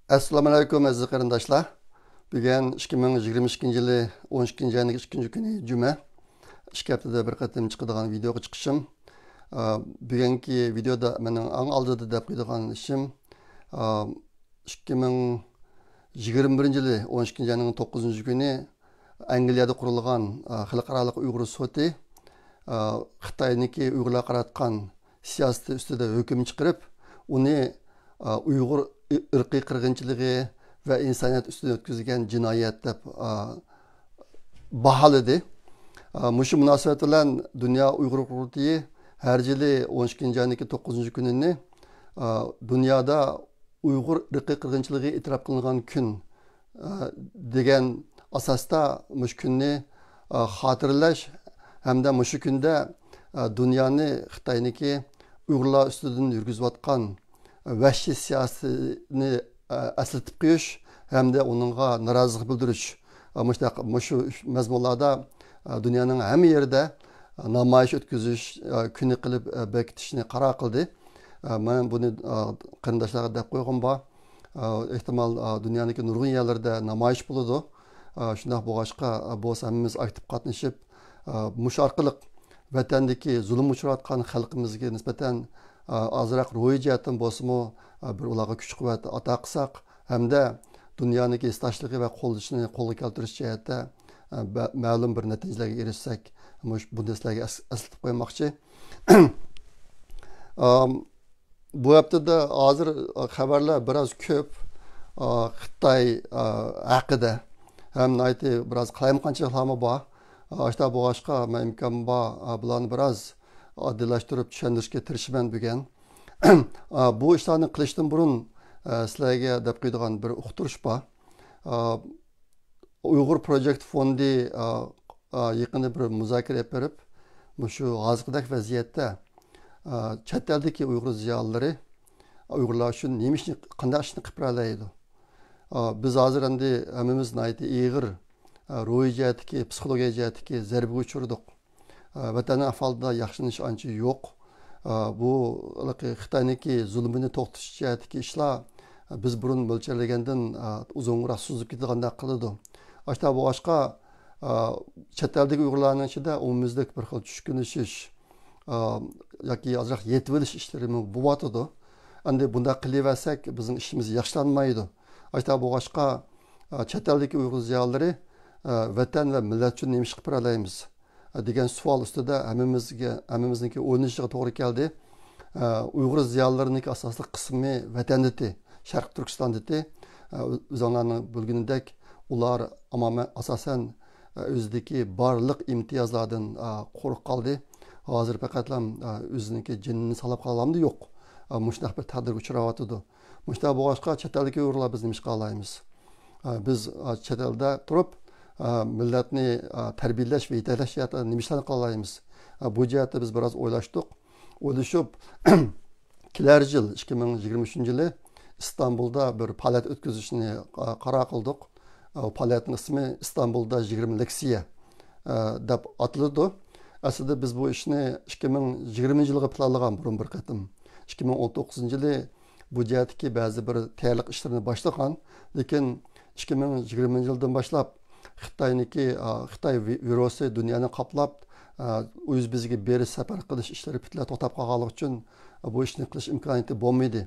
Assalamu alaykum aziz qarindoshlar. Bugun 2022 yili 12 ayning 2 kuni juma. 2 haftada bir qatim chiqadigan videoga chiqishim. Bugungi videoda mening eng oldida deb qo'yadigan ishim 2021 yili 12 ayning 9 kuni Angliyada qurilgan xalqaro Uyg'ur sudi Xitoyniki Uyg'urlar qaratgan siyosati ustida hukm chiqarib, uni Uyg'ur irqiy qirg'inchiligi va insoniyat ustidan o'tkazilgan jinoyat deb baholadi. Mushu munosabat bilan Dunyo Uyg'ur qurultiyi har yili 12 ayning 9 kunini dunyoda Uyg'ur irqiy qirg'inchiligi e'tirof qilingan kun degan asosda mush kunni xotirlash hamda mush kunda dunyoni Xitoyniki Uyg'urlar ustidan yurgizayotgan vahshiy siyosatini eslatib qo'yish hamda uningga norozilik bildirish mushu mazmunlarda dunyoning hamma yerida namoyish o'tkazish kuni qilib bekitishni qaror qildi. Men buni qarindoshlarga deb qo'ygan bor. Ehtimol dunyoning nurg'un yerlarida namoyish bo'ladi. Shunday bo'lg'achqa bo'lsa hammamiz aktiv qatnashib, mush orqali vatandagi zulm uchrayotgan xalqimizga nisbatan azroq ro'yi jihatdan bo'lsa-mu bir ularga kuch-quvvat ato qilsak hamda dunyodagi istashligi va qo'llashini qo'lga keltirish jihatda ma'lum bir natijalarga erishsak, bu narsalarga eslatib qo'ymoqchi. Bu haftada hozir xabarlar biroz ko'p Xitoy haqida ham aytib biroz qalayimqanchiliklar bor. Ashta bo'lg'achqa men imkon bor bularni biroz oddiylashtırıp tushuntirishga tirishaman bugun. Bu ishlarni qilishdan burun sizlarga deb qo'yadigan bir uqtirish bor. Uyg'ur Project fondi yaqinda bir muzokara berib, shu hozirgidek vaziyatda chet eldagi Uyg'ur ziyolilari Uyg'urlar uchun nima ishni qanday ishni qilib beradi. Biz hozir endi hammamiz ig'ir ruhiy jihatdagi, psixologiya jihatdagi zarbaga uchirdik. Vatanın ahvalida yaxshilanish ancha yo'q. Bu Xitoyniki zulmini to'xtatish jihatdagi ishlar biz burun mo'ljallangandan uzunroq suzib ketgandek qiladi. Ashta boshqa chet eldagi Uyg'urlarning ichida umumimizda bir xil tushkunishish yoki ozroq yetib olish ishlari bo'lyotidi. Endi bunday qilaversak bizning ishimiz yaxshilanmaydi. Ashta boshqa chet eldagi Uyg'ur ziyolilari vatan va millat uchun nima ish qilib beramiz degan savol ustida hammamizniki o'ylashiga to'g'ri keldi. Uyg'ur ziyolilarining asosli qismi vatandati, Sharq Turkistondati. O'zinglarning bilganidek, ular asosan o'zidagi barliq imtiyozlardan qo'rqib qoldi. Hozir faqat o'ziniki jinini salab qolamdi yo'q. Mushtaq bir tadbirga uchrayotdi. Mushtaq boshqa chet eldagi Uyg'urlar biz nima ish qilaymiz? Biz chet elda turib millatni tarbiyalash va yetaylash jihatida nima ishlarni qilaymiz? Bu jihatda biz biroz o'ylashdik. O'ylashib kelar yil 2023 yili Istanbulda bir faoliyat o'tkazishni qaror qildik. Faoliyatning ismi Istanbulda 20 leksiya deb ataladi. Aslida biz bu ishni 2020 yilga planlagan burun bir qatim. 2019 yili bu jihatdagi ba'zi bir tayyorlik ishlarini boshlagan, lekin 2020 yildan boshlab Xitoy virusi dunyoni qoplab, o'z bizga berish safar qilish ishlari butunlay to'xtab qolganligi uchun bu ishni qilish imkoniyati bo'lmaydi.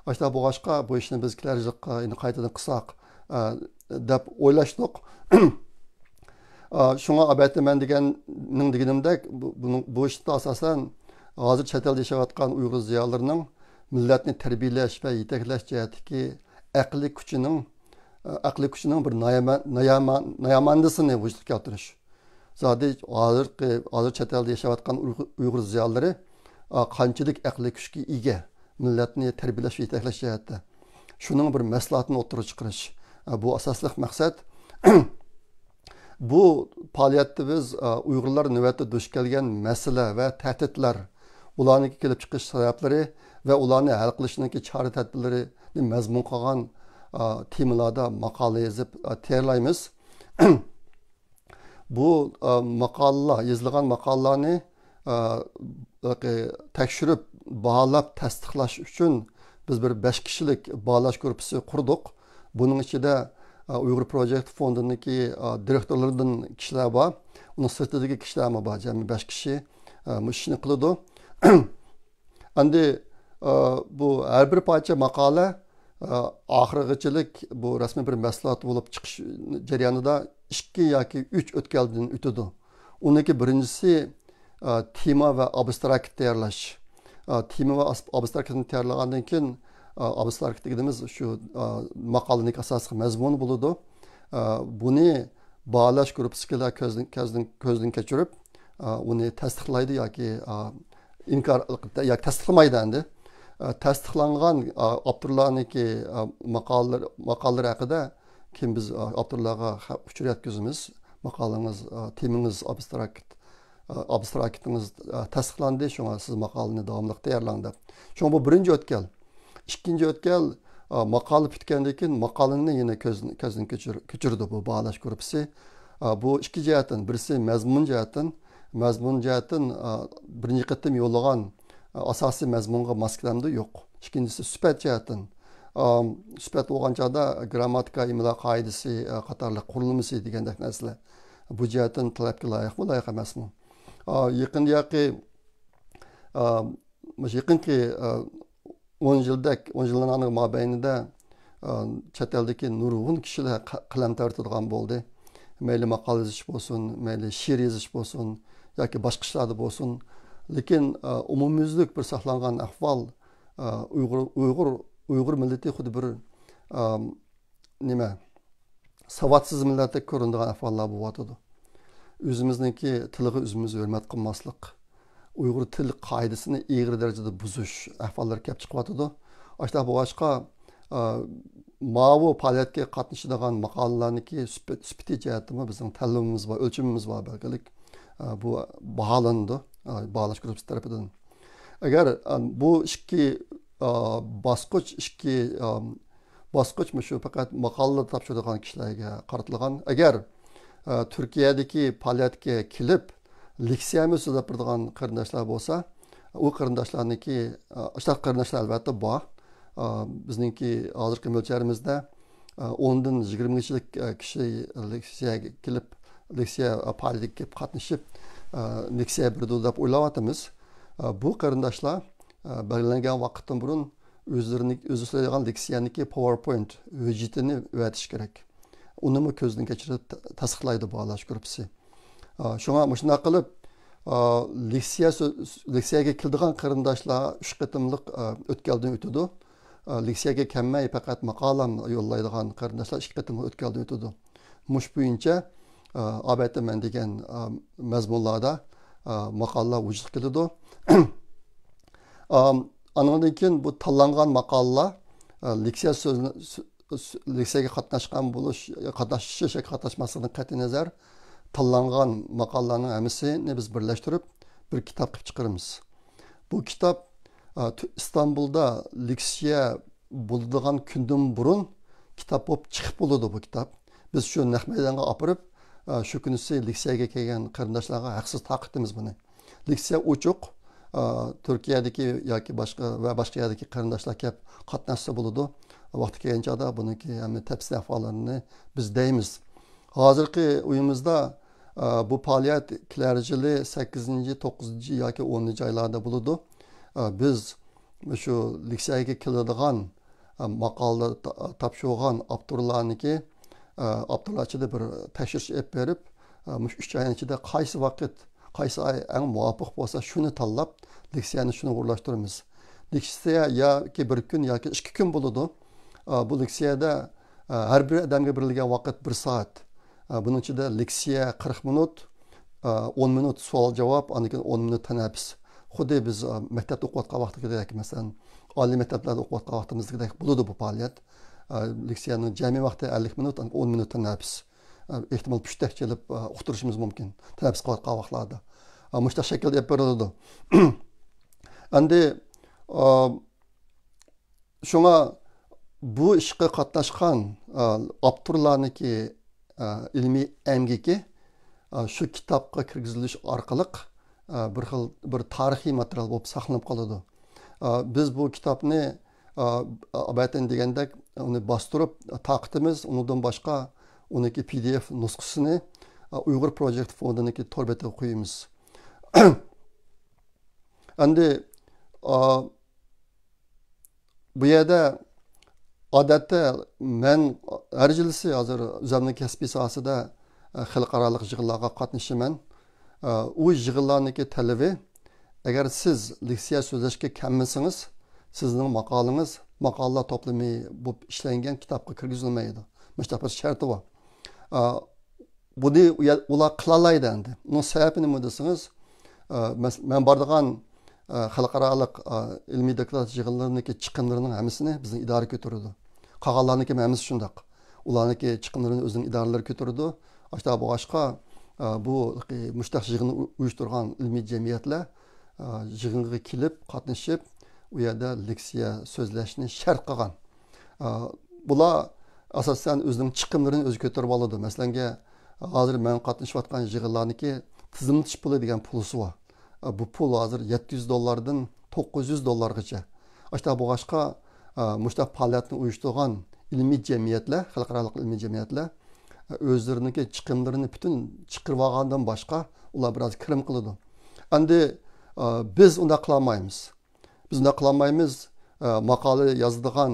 Ashta bo'lg'achqa bu ishni biz kelarjoqqa qaytadan qilsak deb o'ylashdik. Shunga albatta men deganimdek bu ishda asosan hozir chet elda yashayotgan Uyg'ur ziyolilarining millatni tarbiyalash va yetaklash jihatdagi aqliy kuchining bir nayamandisini vujudga keltirish. Zodi hozir chet elda yashayotgan Uyg'ur ziyolilari qanchalik aqliy kuchga ega millatni tarbiyalash va yetaklash jihatda. Shuning bir maslahatini o'ttirib chiqarish. Bu asosli maqsad. Bu faoliyatda biz Uyg'urlar navbatda duch kelgan masala va tahdidlar, ularning kelib chiqish sabablari va ularni hal qilishning chora-tadbirlarini mazmun qilgan temalarda maqola yozib tayyorlaymiz. Bu yozilgan maqolalarni tekshirib, baholab, tasdiqlash uchun biz bir 5 kishilik baholash guruhi qurdik. Bunun içinde Uyghur Project Fondu'ndaki direktörlerden kişiler var. Onun sırtındaki kişiler mi var? Yani 5 kişi bu işini kılıyordu. Endi bu her bir parça makale ahırgıçılık bu resmi bir məsləhət olup çıkış jarayonida 2 yoki 3 o'tkaldan o'tadi. Uniki birincisi tema ve abstrakt tayyorlash. Tema ve abstraktni tayyorlagandan keyin abstrakt dediğimiz şu maqalaning asosiy mazmuni bo'ladi. Buni bağlash gruppasiga ko'zdan kechirib, uni tasdiqlaydi yoki inkar yoki tasdiqlamaydi endi. Tasdiqlangan avtorlarniki maqolalar haqida kim biz avtorlarga uchur yetkazamiz. Maqalangiz, temingiz abstraktingiz tasdiqlandi, shunga siz maqolani davomli tayyorlang deb. Shunga bu birinchi o'tkal. İkinci o'tkal maqola bitgandan keyin maqolani yana ko'zdan kechirdi bu bağlash gruppasi. Bu ikki jihatdan, birisi mazmun jihatdan birinchi qatim yo'llagan asosiy mazmunga mos kelamdi, yo'q. İkincisi sifat jihatdan. Sifat bo'lgan chog'da grammatika, imlo qoidasi qatorli qurilmasi degandek narsalar. Bu jihatdan talabga loyiqmi, loyiq emasmi? Yaqinki 10 yıldan mabeynida chet eldagi nurg'un kishilar qalam tortadigan bo'ldi. Mayli maqola yozish bo'lsin, mayli she'r yozish bo'lsin yoki boshqa ishlarda bo'lsin. Lekin umumyuzlik bir saqlangan ahvol Uyg'ur millati xuddi bir savatsiz millatdek ko'rinadigan ahvollar bo'lyotidi. O'zimizniki tiliga o'zimiz hurmat qilmaslik, Uyghur til qoidasini ig'ir darajada buzish ahvollari kelib chiqyotidi. Ashta bo'g'ashqa mavu faoliyatga qatnashadigan maqolalarniki sifati jihatdan bizning tanlovimiz bor, o'lchimimiz bor belgilik. Bu baholandi bağlash gruppasi tarafidan. Agar bu ikki bosqich shu faqat maqolalar topshiradigan kishilarga qaratilgan. Agar Turkiyadagi faoliyatga kelib leksiyani so'zlab turadigan qarindoshlar bo'lsa, u qarindoshlarniki ishlar qarindoshlar albatta bor. Bizningki hozirgi mo'lcharimizda 10 dan 20 kishilik kishi leksiyaga kelib, leksiya faoliyatiga qatnashib, leksiya berdi deb o'ylayapmiz. Bu qarindoshlar belgilangan vaqtdan burun o'zi so'zlaydigan leksiyaniki PowerPoint hujjatini o'ratish kerak. Uni ko'zdan kechirib tasdiqlaydi bağlash gruppasi. Şuna muşuna qilib leksiyaga keladigan qarindoshlar 3 qatimliq o'tkaldan o'tadi. Leksiyaga kelmay faqat maqolam yo'llaydigan qarindoshlar 2 qatimliq o'tkaldan o'tadi. Mush bo'yicha albatta men degan mazmunlarda maqolalar vujud keladi. Andan keyin bu tanlangan maqolalar leksiyaga qatnashmasligidan qat'iy nazar tanlangan maqolalarning hammasini biz birlashtirib bir kitob qilib chiqaramiz. Bu kitob İstanbulda leksiya bo'ladigan kundan burun kitob bo'lib chiqib bo'ladi bu kitob. Biz shu naq maydonga olib shu kunisi leksiyaga kelgan qarindoshlarga haqsiz taqitimiz buni. Leksiya ochiq, Turkiyadagi yoki boshqa yerdagi qarindoshlar kelib qatnashsa bo'ladi. Vaqti kelganchada buniki ham tafsil ahvollarini biz deymiz. Hozirgi uyimizda bu faoliyat kilarjili 8, 9 yoki 10 oylarda bo'ladi. Biz shu leksiyaga keladigan maqolalar topshirgan avtorlarniki avtorlar ichida bir tekshirish olib berib, 3 oy ichida qaysi vaqt, qaysi oy eng muvofiq bo'lsa shuni tanlab leksiyani shuni o'rlashtiramiz. Leksiya yoki bir kun yoki 2 kun bo'ladi. Bu leksiyada har bir odamga berilgan vaqt 1 soat. Bunun içinde leksiya 40 minut, 10 minut savol javob, anikin 10 minut tanaffüs. Xuddi biz maktabda o'qiyotgan vaqtidek, masalan, oliy maktablarda o'qiyotgan vaqtimizdek bo'ladi bu faoliyat. Leksiyaning jami vaqti 50 minut, 10 minut tanaffüs. Ehtimal pushtak kelib o'qtirishimiz mumkin. Tanaffüs qilayotgan vaqtlarda. Mushta shaklda olib beriladi. Endi shunga bu ishga qatnashgan avtorlarniki ilmiy emgiki shu kitobga kirgizilish orqali bir tarixiy material bo'lib saqlanib qoladi. Biz bu kitobni albatta degandek onu bastırıp taqitimiz, ondan başqa oniki PDF nusxasını Uyghur Project Fondu'niki tor betiga qo'yamiz. Endi bu yerda odatda men har yilisi hozir o'zimning kasbiy sohasida xalqarалық yig'inlarga qatnashaman. U yig'inlarniki talabi, agar siz leksiya so'zlashga kammisangiz, sizning maqolalar to'plami bo'lib ishlangan kitobga kirgizilmaydi. Mushta bir sharti bor. Buni ular qilalaydi endi. Uning sababi nima desangiz, men bordigan xalqarалық ilmiy doktorat yig'inlariniki chiqimlarining hammasini bizning idora ko'taradi. Qolganlarniki hammasi shundoq. Ularniki chiqimlarini o'zining idoralari ko'taradi. Ashta boshqa bu mushtaq yig'inni uyushtirgan ilmiy jamiyatlar yig'inga kelib qatnashib, u yerda leksiya so'zlashni shart qilgan. Bular asosan o'zining chiqimlarini o'zi ko'tarib oladi. Masalan, hozir men qatnashayotgan yig'inlarniki tizimlash puli degan pulsi bor. Bu pul hozir $700 $900gacha. Ashta boshqa mushtaq faoliyatni uyushtirgan ilmiy jamiyatlar, xalqaro ilmiy jamiyatlar o'zlariniki chiqimlarini butun chiqirib olgandan boshqa ular biroz kirim qiladi. Endi biz unda qilmaymiz. Biz unda qilmaymiz. Maqola yozadigan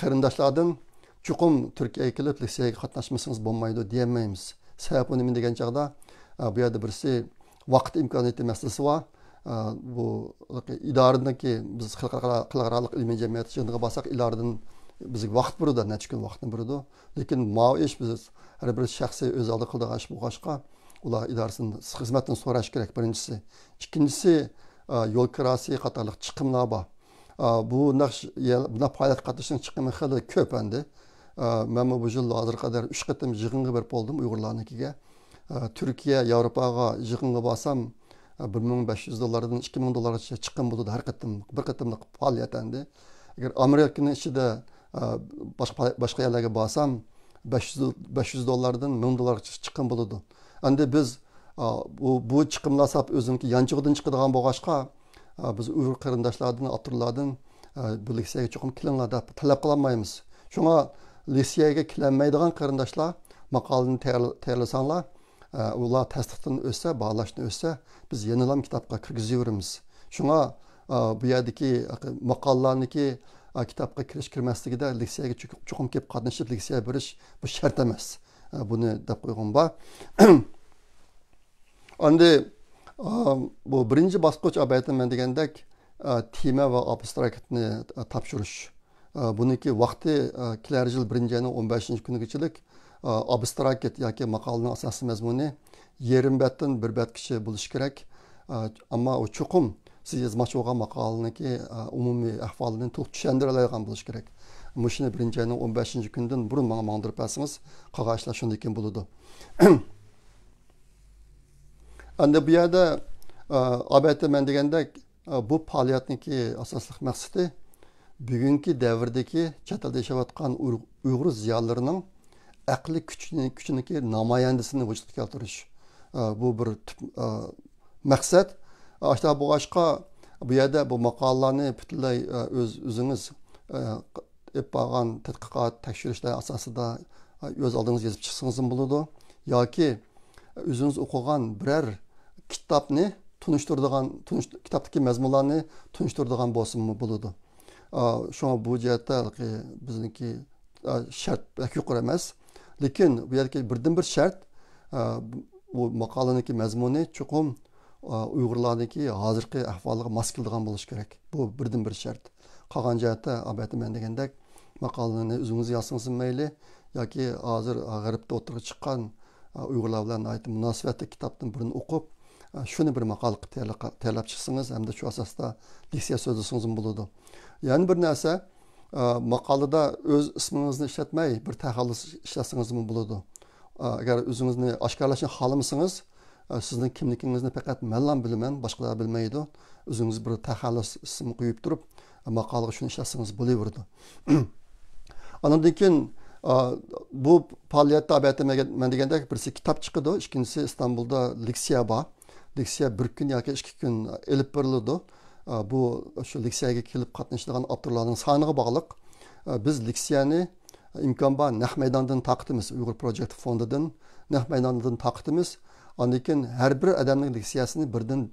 qarindoshlardan chuqum Turkiyaga kelib leksiyaga qatnashmasangiz bo'lmaydi demaymiz. Sababi nima degan chaqda bu yerda birisi vaqt imkoniyati masalasi bor. Bu idoradagi biz xalqaro ilmiy jamiyat yig'iniga borsak, idoradan bizga vaqt beradi, necha kun vaqtni beradi. Lekin bu ish biz har bir shaxsiy o'z oldi qiladigan ish bo'lg'achqa, ular idorasining xizmatini so'rash kerak birinchisi. Ikkinchisi, yo'l kirasi qatorliq chiqimlar bor. Bu faoliyat qatnashning chiqimi xili ko'p endi. Men bu yil hozir qadar 3 qatim yig'inga berib bo'ldim Uyg'urlarnikiga. Türkiye, Yevropaga yig'inga borsam $1500dan $2000gacha chiqqan bo'ladi har qatim, bir qatimlik faoliyat endi. Agar Amerikaning ichida boshqa yerlarga borsam $500dan $1000gacha chiqqan bo'ladi. Endi biz bu chiqimlar sap o'ziniki yanchig'idan chiqadigan bo'lg'achqa, biz Uyg'ur qarindoshlardan, avtorlardan bu leksiyaga cho'qim kelinglar deb talab qilmaymiz. Shunga leksiyaga kelinmaydigan qarindoshlar maqolani tayyorlasanglar, ular tasdiqdan o'tsa, bağlashni o'tsa, biz yenilam kitobga kirgizaveramiz. Shunga bu yerdagi maqolalarniki kitobga kirmasligida leksiyaga cho'qim kelib qatnashib leksiya berish bu shart emas. Buni deb qo'ygan bor. Endi bu birinchi bosqich aytaman degandek tema va abstraktni topshirish. Buniki vaqti kelar yil 1-15-kunigachilik abstrakt yoki maqolaning asosiy mazmuni 20 betdan 1 betgacha bo'lishi kerak. Ammo u chuqum siz yozmoqchi bo'lgan maqolaniki umumiy ahvolini to'liq tushundira oladigan bo'lishi kerak. Mushuni 1-15-kundan burun menga mangdirib bersangiz, qolgan ishlar shunday ekan bo'ladi. Endi bu yerda aytaman degandek bu faoliyatniki asosli maqsadi bugungi davrdagi chet elda yashayotgan Uyg'ur ziyolilarining aqli kuchiniki namoyandasini vujudga keltirish. Bu bir maqsad. Ashta boshqa bu yerda bu maqolalarni butunlay o'zingiz yapgan tadqiqot, tekshirishlar asosida o'z oldingizga yozib chiqsangiz bo'ladi yoki o'zingiz o'qigan biror kitobni kitobdagi mazmunlarni tunishtiradigan bo'lsa bo'ladi. Shunga bu jihatda bizniki shart yuqori emas. Lekin bu yerga birdan-bir shart bu maqolaniki mazmuni chuqum Uyg'urlarniki hozirgi ahvoliga mos keladigan bo'lishi kerak. Bu birdan-bir shart. Qolgan jihatda aytaman degandek maqolani o'zingiz yozsangiz mayli yoki hozir g'arbda o'tirib chiqqan Uyg'urlar bilan munosabatli kitobdan birini o'qib, shuni bir maqola tayyorlab chiqsangiz hamda shu asosda leksiya so'zlasangiz bo'ladi. Ya'ni bir narsa maqolada o'z ismingizni ishlatmay bir taxallus ishlatsangiz bo'ladi. Agar o'zingizni oshkorlashni xohlamasangiz, sizning kimligingizni faqat men bilaman, boshqalar bilmaydi. O'zingiz bir taxallus ism qo'yib turib, maqolaga shuni ishlatsangiz bo'laveradi. Andan keyin bu faoliyatda aytaman degandek birisi kitob chiqadi, ikkinchisi Istanbulda leksiya bor. Leksiya 1 kun yoki 2 kun elib beriladi. Bu shu leksiyaga kelib qatnashadigan avtorlarning soniga bog'liq. biz leksiyani imkon bor naq maydondan taqitimiz, Uyg'ur Project fondidan naq maydondan taqitimiz. Ondan keyin har bir odamning leksiyasini birdan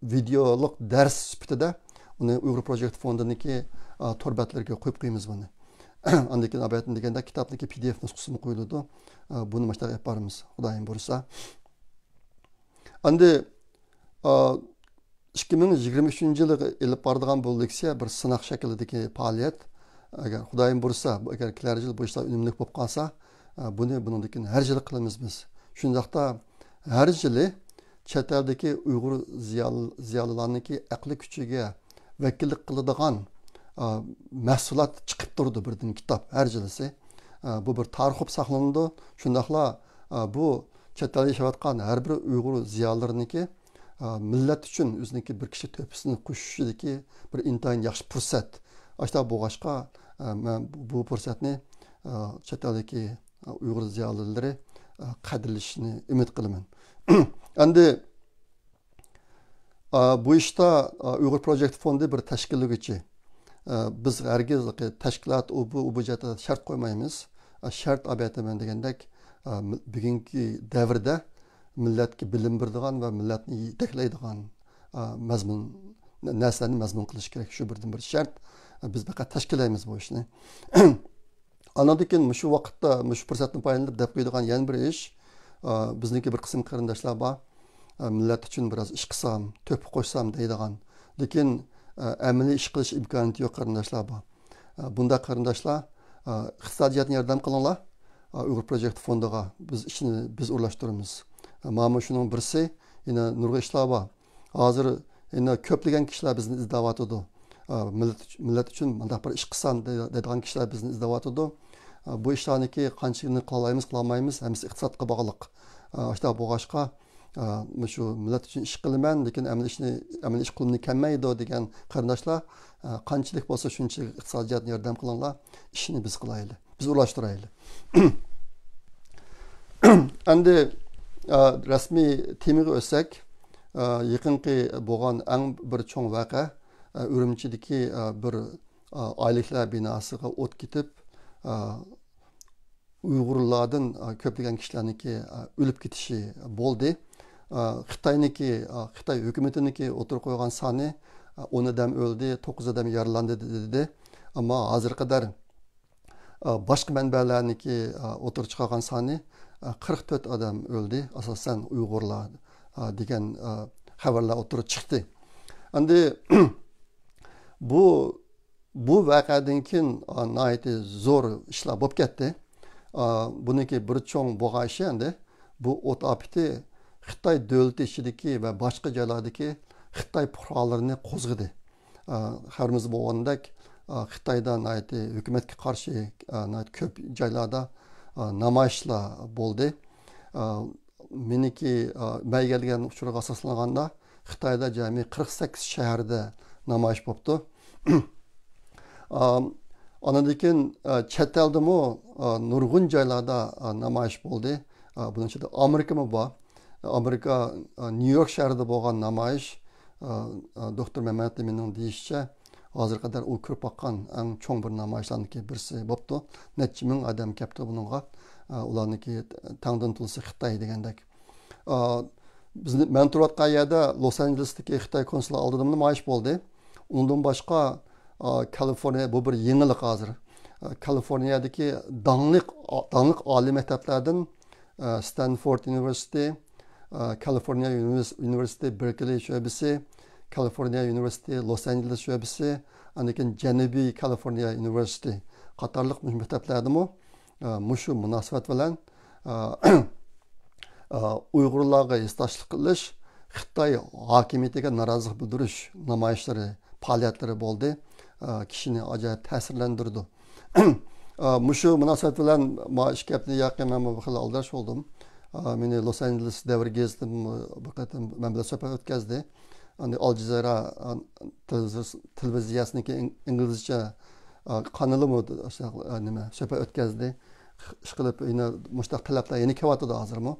videoluk ders sifatida uni Uyg'ur Project fondiniki torbatlarga qo'yib qo'yamiz buni. Ondan keyin abayatni deganda kitobniki PDF nusxasini qo'yiladi. Buni mana shunday yaparmiz, xudoyim bo'lsa. Endi 2023-yilga elib boradigan bu leksiya bir sinoq shaklidagi faoliyat. Agar xudoyim bo'lsa, agar kelasi yil bu ishlar unumli bo'lib qolsa, bundan keyin har yil qilamiz biz. Shundaqda har yili chet eldagi Uyg'ur ziyolilarniki aqli kuchiga vakillik qiladigan mahsulot chiqib turdi birdan kitob har yilisi. Bu bir tarix bo'lib saqlanadi. Shundaqla bu chet elda yashayotgan har bir Uyg'ur ziyolilarniki millat uchun o'ziniki bir kishi to'pisini qo'shishidagi bir intayin yaxshi fursat. Ashta bo'g'ashqa bu fursatni chet eldagi Uyg'ur ziyolilari qadrlashini umid qilaman. Endi bu ishda Uyg'ur Project fondi bir tashkilotchi. Biz hargiz tashkilot bu jihatda shart qo'ymaymiz. Shart abataman degandek bugungi davrda millatga bilim beradigan va millatni yetaklaydigan mazmun narsalarni mazmun qilish kerak. Shu birdan bir shart. Biz faqat tashkillaymiz bu ishni. Andan keyin shu vaqtda shu fursatni foydalanib deb qo'yadigan yana bir ish bizniki bir qism qarindoshlar bor. Millat uchun biroz ish qilsam, to'p qo'shsam deydigan. Lekin amaliy ish qilish imkoniyati yo'q qarindoshlar bor. Bunda qarindoshlar iqtisodiyotni yordam qilinglar. Uyg'ur Project fondiga biz ishni biz o'rlashtiramiz. Mana shuning birisi yana nurg'a ishlar bor. Hozir yana ko'plagan kishilar bizni izlayotdi. Millat uchun bunday bir ish qilsam deydigan kishilar bizni izlayotdi. Bu ishlarniki qanchani qila olamiz, qila olmaymiz, hammasi iqtisodga bog'liq. Ashta bo'g'ashqa shu millat uchun ish qilaman, lekin amaliy ish qo'limni kelmaydi degan qarindoshlar qanchalik bo'lsa shunchalik iqtisodiyotni yordam qilinglar, ishni biz qilaylik, biz o'rlashtiraylik. Endi rasmiy temaga o'tsak, yaqinqi bo'lgan eng bir cho'ng voqea Urumchidagi bir oyliklar binosiga o't ketib, Uyg'urlardan ko'plagan kishilarniki o'lib ketishi bo'ldi. Xitoy hukumatiniki o'tirib qo'ygan soni 10 odam o'ldi, 9 odam yaralandi dedi. Ammo hozir qadar boshqa manbalarniki o'tirib chiqargan soni 44 odam o'ldi, asosan Uyg'urlar degan xabarlar o'tirib chiqdi. Endi bu voqeadan keyin nihoyatda zo'r ishlar bo'lib ketdi. Buniki bir cho'ng bo'g'ashi endi bu o't apiti Xitoy davlati ichidagi va boshqa joylardagi Xitoy fuqarolarini qo'zg'adi. Xabarimiz bo'lgandek Xitoydan hukumatga qarshi ko'p joylarda namoyishlar bo'ldi. Meniki kelgan uchurga asoslanganda Xitoyda jami 48 shaharda namoyish bo'libdi. Ondan keyin chet eldami nurg'un joylarda namoyish bo'ldi. Bunun ichida Amerikami bor. Amerika New York shahrida bo'lgan namoyish doktor Mamat mening deyishicha hozir qadar u ko'rib boqqan eng cho'ng bir namoyishlarniki birisi bo'libdi. Necha ming odam kelibdi bunga. Ularniki tangdan tulsi Xitoy degandek. Men turayotgan yerda Los Angelesdagi Xitoy konsulati oldida namoyish bo'ldi. Undan boshqa Kaliforniya bu bir yangilik hozir. Kaliforniyadagi dangliq oliy maktablardan Stanford University, California University Berkeley sho'basi, California University Los Angeles sho'basi, anikin Janubiy California University qatorliq maktablardami mushu munosabat bilan Uyg'urlarga istoshlik qilish, Xitoy hokimiyatiga norozilik bildirish namoyishlari, faoliyatlari bo'ldi. Kishini ajoyib ta'sirlantirdi. Mushu munosabat bilan ish gapni yaqin men bu xil aldash oldim. Meni Los Angeles davr gezdim, bir qatam men bilan suhbat o'tkazdi. Al Jazeera televiziyasiniki inglizcha kanalimi nima suhbat o'tkazdi. Ish qilib yana mushtaq talablar yana kelyapti hozirmi?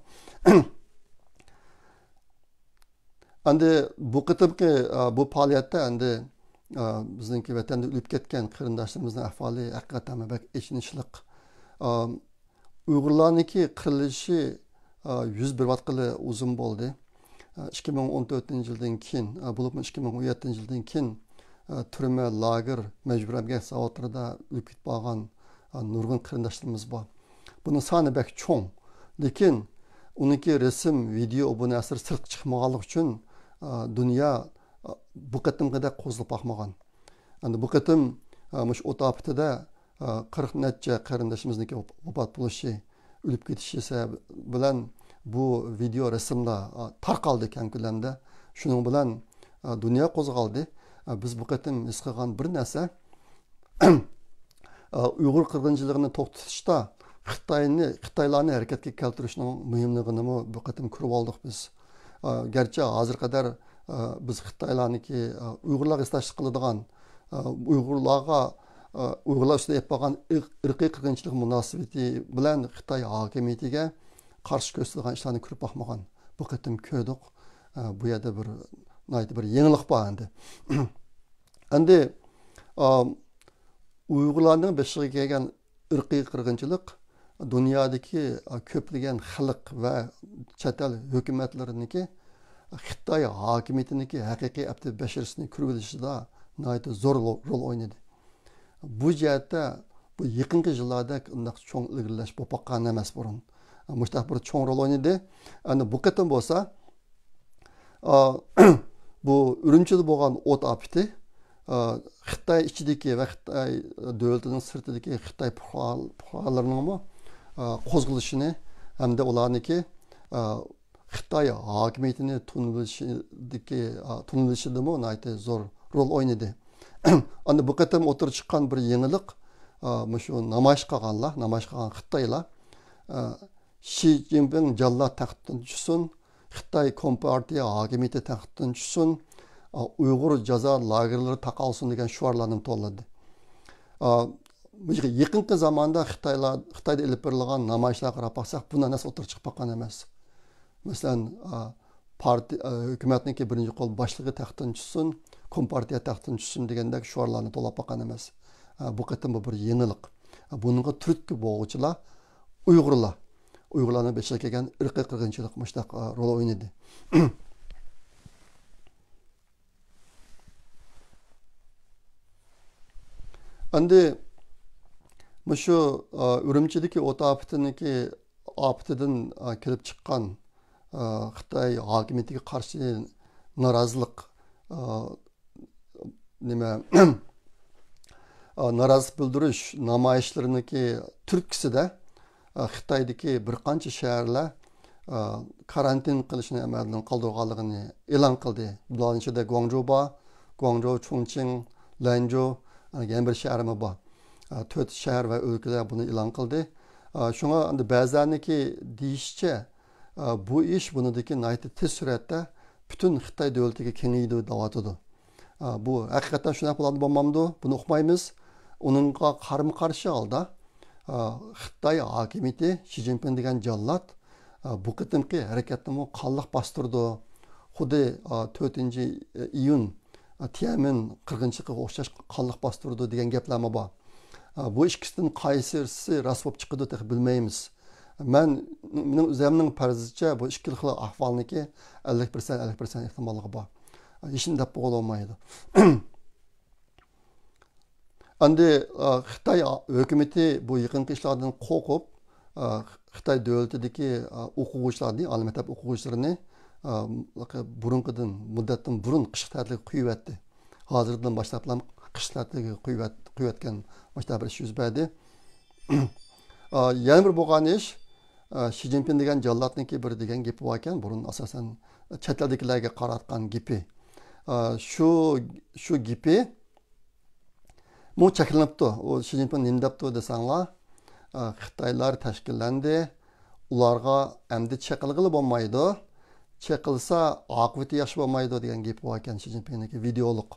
Endi bu qitimki bu faoliyatda endi bizningki vatanda o'lib ketgan qarindoshlarimizning ahvoli haqiqatan bak echinishliq. Uyg'urlarniki qirilishi yuz berayotgani uzun bo'ldi. 2014-yildan keyin, bo'lib 2017-yildan keyin turma, lager, majburiy emgak zavodlarida o'lib ketib qolgan nurg'un qarindoshlarimiz bor. Buning soni bak cho'ng. Lekin uniki resim, video bu narsa sirtqa chiqmaganligi uchun dunyo bu qatimgidek qo'zilib boqmagan. Endi bu qatim mush o'taptida 40 necha qarindoshimizniki vafot bo'lishi, o'lib ketishi bilan bu video resimlar tarqaldi keng ko'lamda. Shuning bilan dunyo qo'zg'aldi. Biz bu qatim his qilgan bir narsa Uyg'ur qirg'inchiligini to'xtatishda Xitoylarni harakatga keltirishning muhimligini bu qatim ko'rib oldik biz. Gerçi hozir qadar biz Xitoylarniki Uyg'urlarga istash qiladigan Uyg'urlar ustida yapgan irqiy qirg'inchilik munosabati bilan Xitoy hokimiyatiga qarshi ko'rsatilgan ishlarni ko'rib boqmagan. Bu qatim ko'rdik. Bu yerda bir yangilik bor endi. Endi Uyg'urlarning beshiga kelgan irqiy qirg'inchilik dunyodagi ko'plagan xalq va chet el hukumatlariniki Xitoy hokimiyatiniki haqiqiy abdi bashirisini ko'rib zo'r rol o'ynadi. Bu jihatda bu yaqinqi yillarda undaq cho'ng ilgirlash bo'lib boqqan emas burun. Mushtaq bir cho'ng rol o'ynadi. Endi bu qatim bo'lsa bu Urumchida bo'lgan o't afati Xitoy ichidagi va Xitoy davlatining sirtidagi Xitoy fuqarolarining qo'zg'alishini hamda ularniki Xitoy hokimiyatini tunilishidimi zo'r rol o'ynadi. Endi bu qatim o'tirib chiqqan bir yangilik shu namoyish qilgan Xitoylar Xi Jinping jallod taxtdan tushsin, Xitoy Kompartiya hokimiyati taxtdan tushsin, Uyg'ur jazo lagerlari taqalsin degan shuarlarni to'lladi. Yaqinqi zamonda Xitoyda ilib berilgan namoyishlarga qarab baxsak, bundan narsa o'tirib chiqib qolgan emas. Masalan, hukumatniki birinchi qo'l boshlig'i taxtdan tushsin, Kompartiya taxtdan tushsin degandek shuarlarni to'lab qolgan emas. Bu qatim bu bir yangilik. Buningga turtki bo'g'uvchilar Uyg'urlarning beshiga kelgan irqiy qirg'inchilik mushtaq rol o'ynadi. Endi shu Urumchidagi o't afatidan kelib chiqqan Xitoy hokimiyatiga qarshi norozilik norozilik bildirish namoyishlariniki turtkisida Xitoydagi bir qancha shaharlar karantin qilishni amaldan qoldirganligini e'lon qildi. Bularning ichida Guangzhou, Chongqing, Lanzhou yana bir shaharmi bor. 4 shahar va o'lkalar buni e'lon qildi. Shunga endi ba'zaniki deyishcha bu ish bunidagi tez suratda butun Xitoy davlatiga kengaydi deyotdi. Bu haqiqatan shunday bo'ladi bo'lmamdi? Buni uqmaymiz. Uningga qarama-qarshi holda Xitoy hokimiyati Xi Jinping degan jallod bu qatimki harakatni qanliq bostirdi. Xuddi 4-iyun Tiananmen qirg'inchiligiga o'xshash qanliq bostirdi degan gaplarmi bor. Bu ikkisidan qaysisi rost bo'lib chiqadi deb bilmaymiz. Mening o'zimning farzimcha bu ikki xil ahvolniki 50% ehtimolligi bor. Hech nima deb bo'lmaydi. Endi Xitoy hukumatı bu yaqinqi ishlardan qo'rqib Xitoy davlatidagi o'quvchilarni, oliy maktab o'quvchilarini burunqidan muddatdan burun qish ta'tiliga qo'yibdi. Hozirdan boshlab qish ta'tiliga qo'yayotgan boshqa bir ish yuz berdi. Yana bir bo'lgan ish Xi Jinping degan jallodniki bir degan gapi bor ekan, burun asosan chet eldagilarga qaratgan gapi. Shu gapi bu cheklanibdi. O Xi Jinping nima debdi desanglar, Xitoylar tashkillandi, ularga endi chekilg'ili bo'lmaydi. Çekilsa aqibati yaxshi bo'lmaydi degan gap bor ekan Xi Jinpingniki videoliq.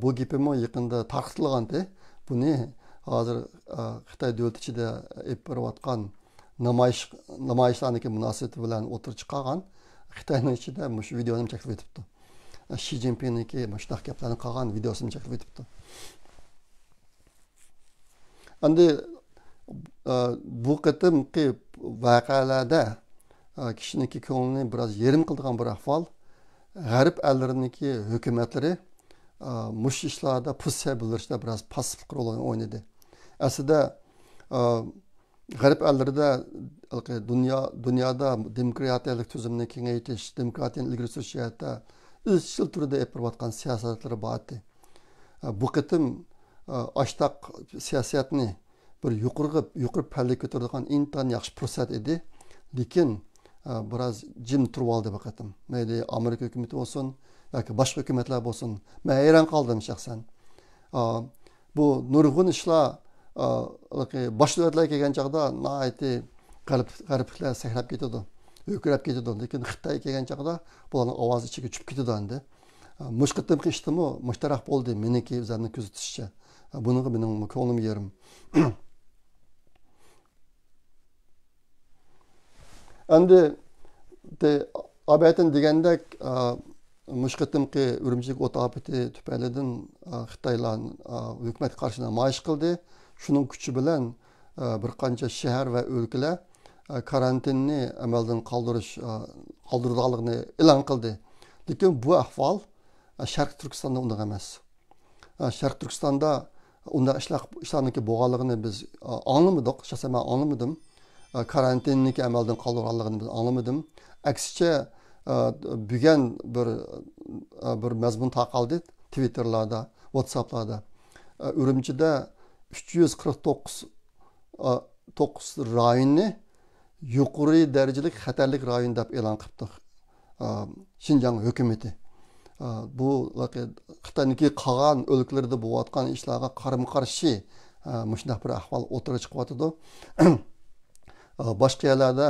Bu gapimi yaqinda tarqatilgandi. Buni hozir Xitoy davlati ichida olib borayotgan namoyishlarniki munosabati bilan o'tirib chiqqan Xitoyning ichida shu videoni cheklab o'tibdi. Xi Jinpingniki shunday gaplarni qilgan videosini cheklab o'tibdi. Endi bu qitimki voqealarda kishiniki ko'nglini biroz yerim qildigan bir ahvol, g'arb ellarininki hukumatlari mush ishlarda pussa bildirishda biroz passivlik rol o'ynadi. Aslida g'arb ellarida dunyoda demokratiyalik tuzumni kengaytirish, demokratiyani ilgari surish jihatda izchil turda olib borayotgan siyosatlari bor edi. Bu qitim ashtaq siyosatni bir yuqori pallaga ko'taradigan intayin yaxshi fursat edi. Lekin biroz jim turib oldi bu qitim. Mayli Amerika hukumati bo'lsin yoki boshqa hukumatlar bo'lsin. Men hayron qoldim shaxsan. Bu nurg'un ishlar boshqa davlatlarga kelgan chog'da nihoyatda g'arbliklar sakrab ketadi, o'kirab ketadi. Lekin Xitoy kelgan chog'da bularning ovozi ichiga tushib ketadi endi. Mush qitimki ishtimi mushtarak bo'ldi meniki o'zimni kuzatishcha. Buniga mening ko'nglim yerim. Endi abayatin degandek mush qitimki Urumchilik o't ofati tufaylidan Xitoylar hukumat qarshi namoyish qildi. Shuning kuchi bilan bir qancha shahar va o'lkalar karantinni amaldan qoldirganligini e'lon qildi. Lekin bu ahvol Sharq Turkistonda unday emas. Sharq Turkistonda unday ishlarniki bo'lganligini biz anglamadik. Shaxsan men anglamadim. Karantinniki amaldan qoldirganligini biz anglamadim. Aksicha bugun bir mazmun taqaldi Twitterlarda, WhatsApplarda. Urumchida 349 rayonni yuqori darajalik xatarlik rayon deb e'lon qildi Xinjiang hukumati. Bu Xitoyniki qolgan o'lkalarda bo'layotgan ishlarga qarama-qarshi shunday bir ahvol o'tirib chiqyotdi. Boshqa yerlarda,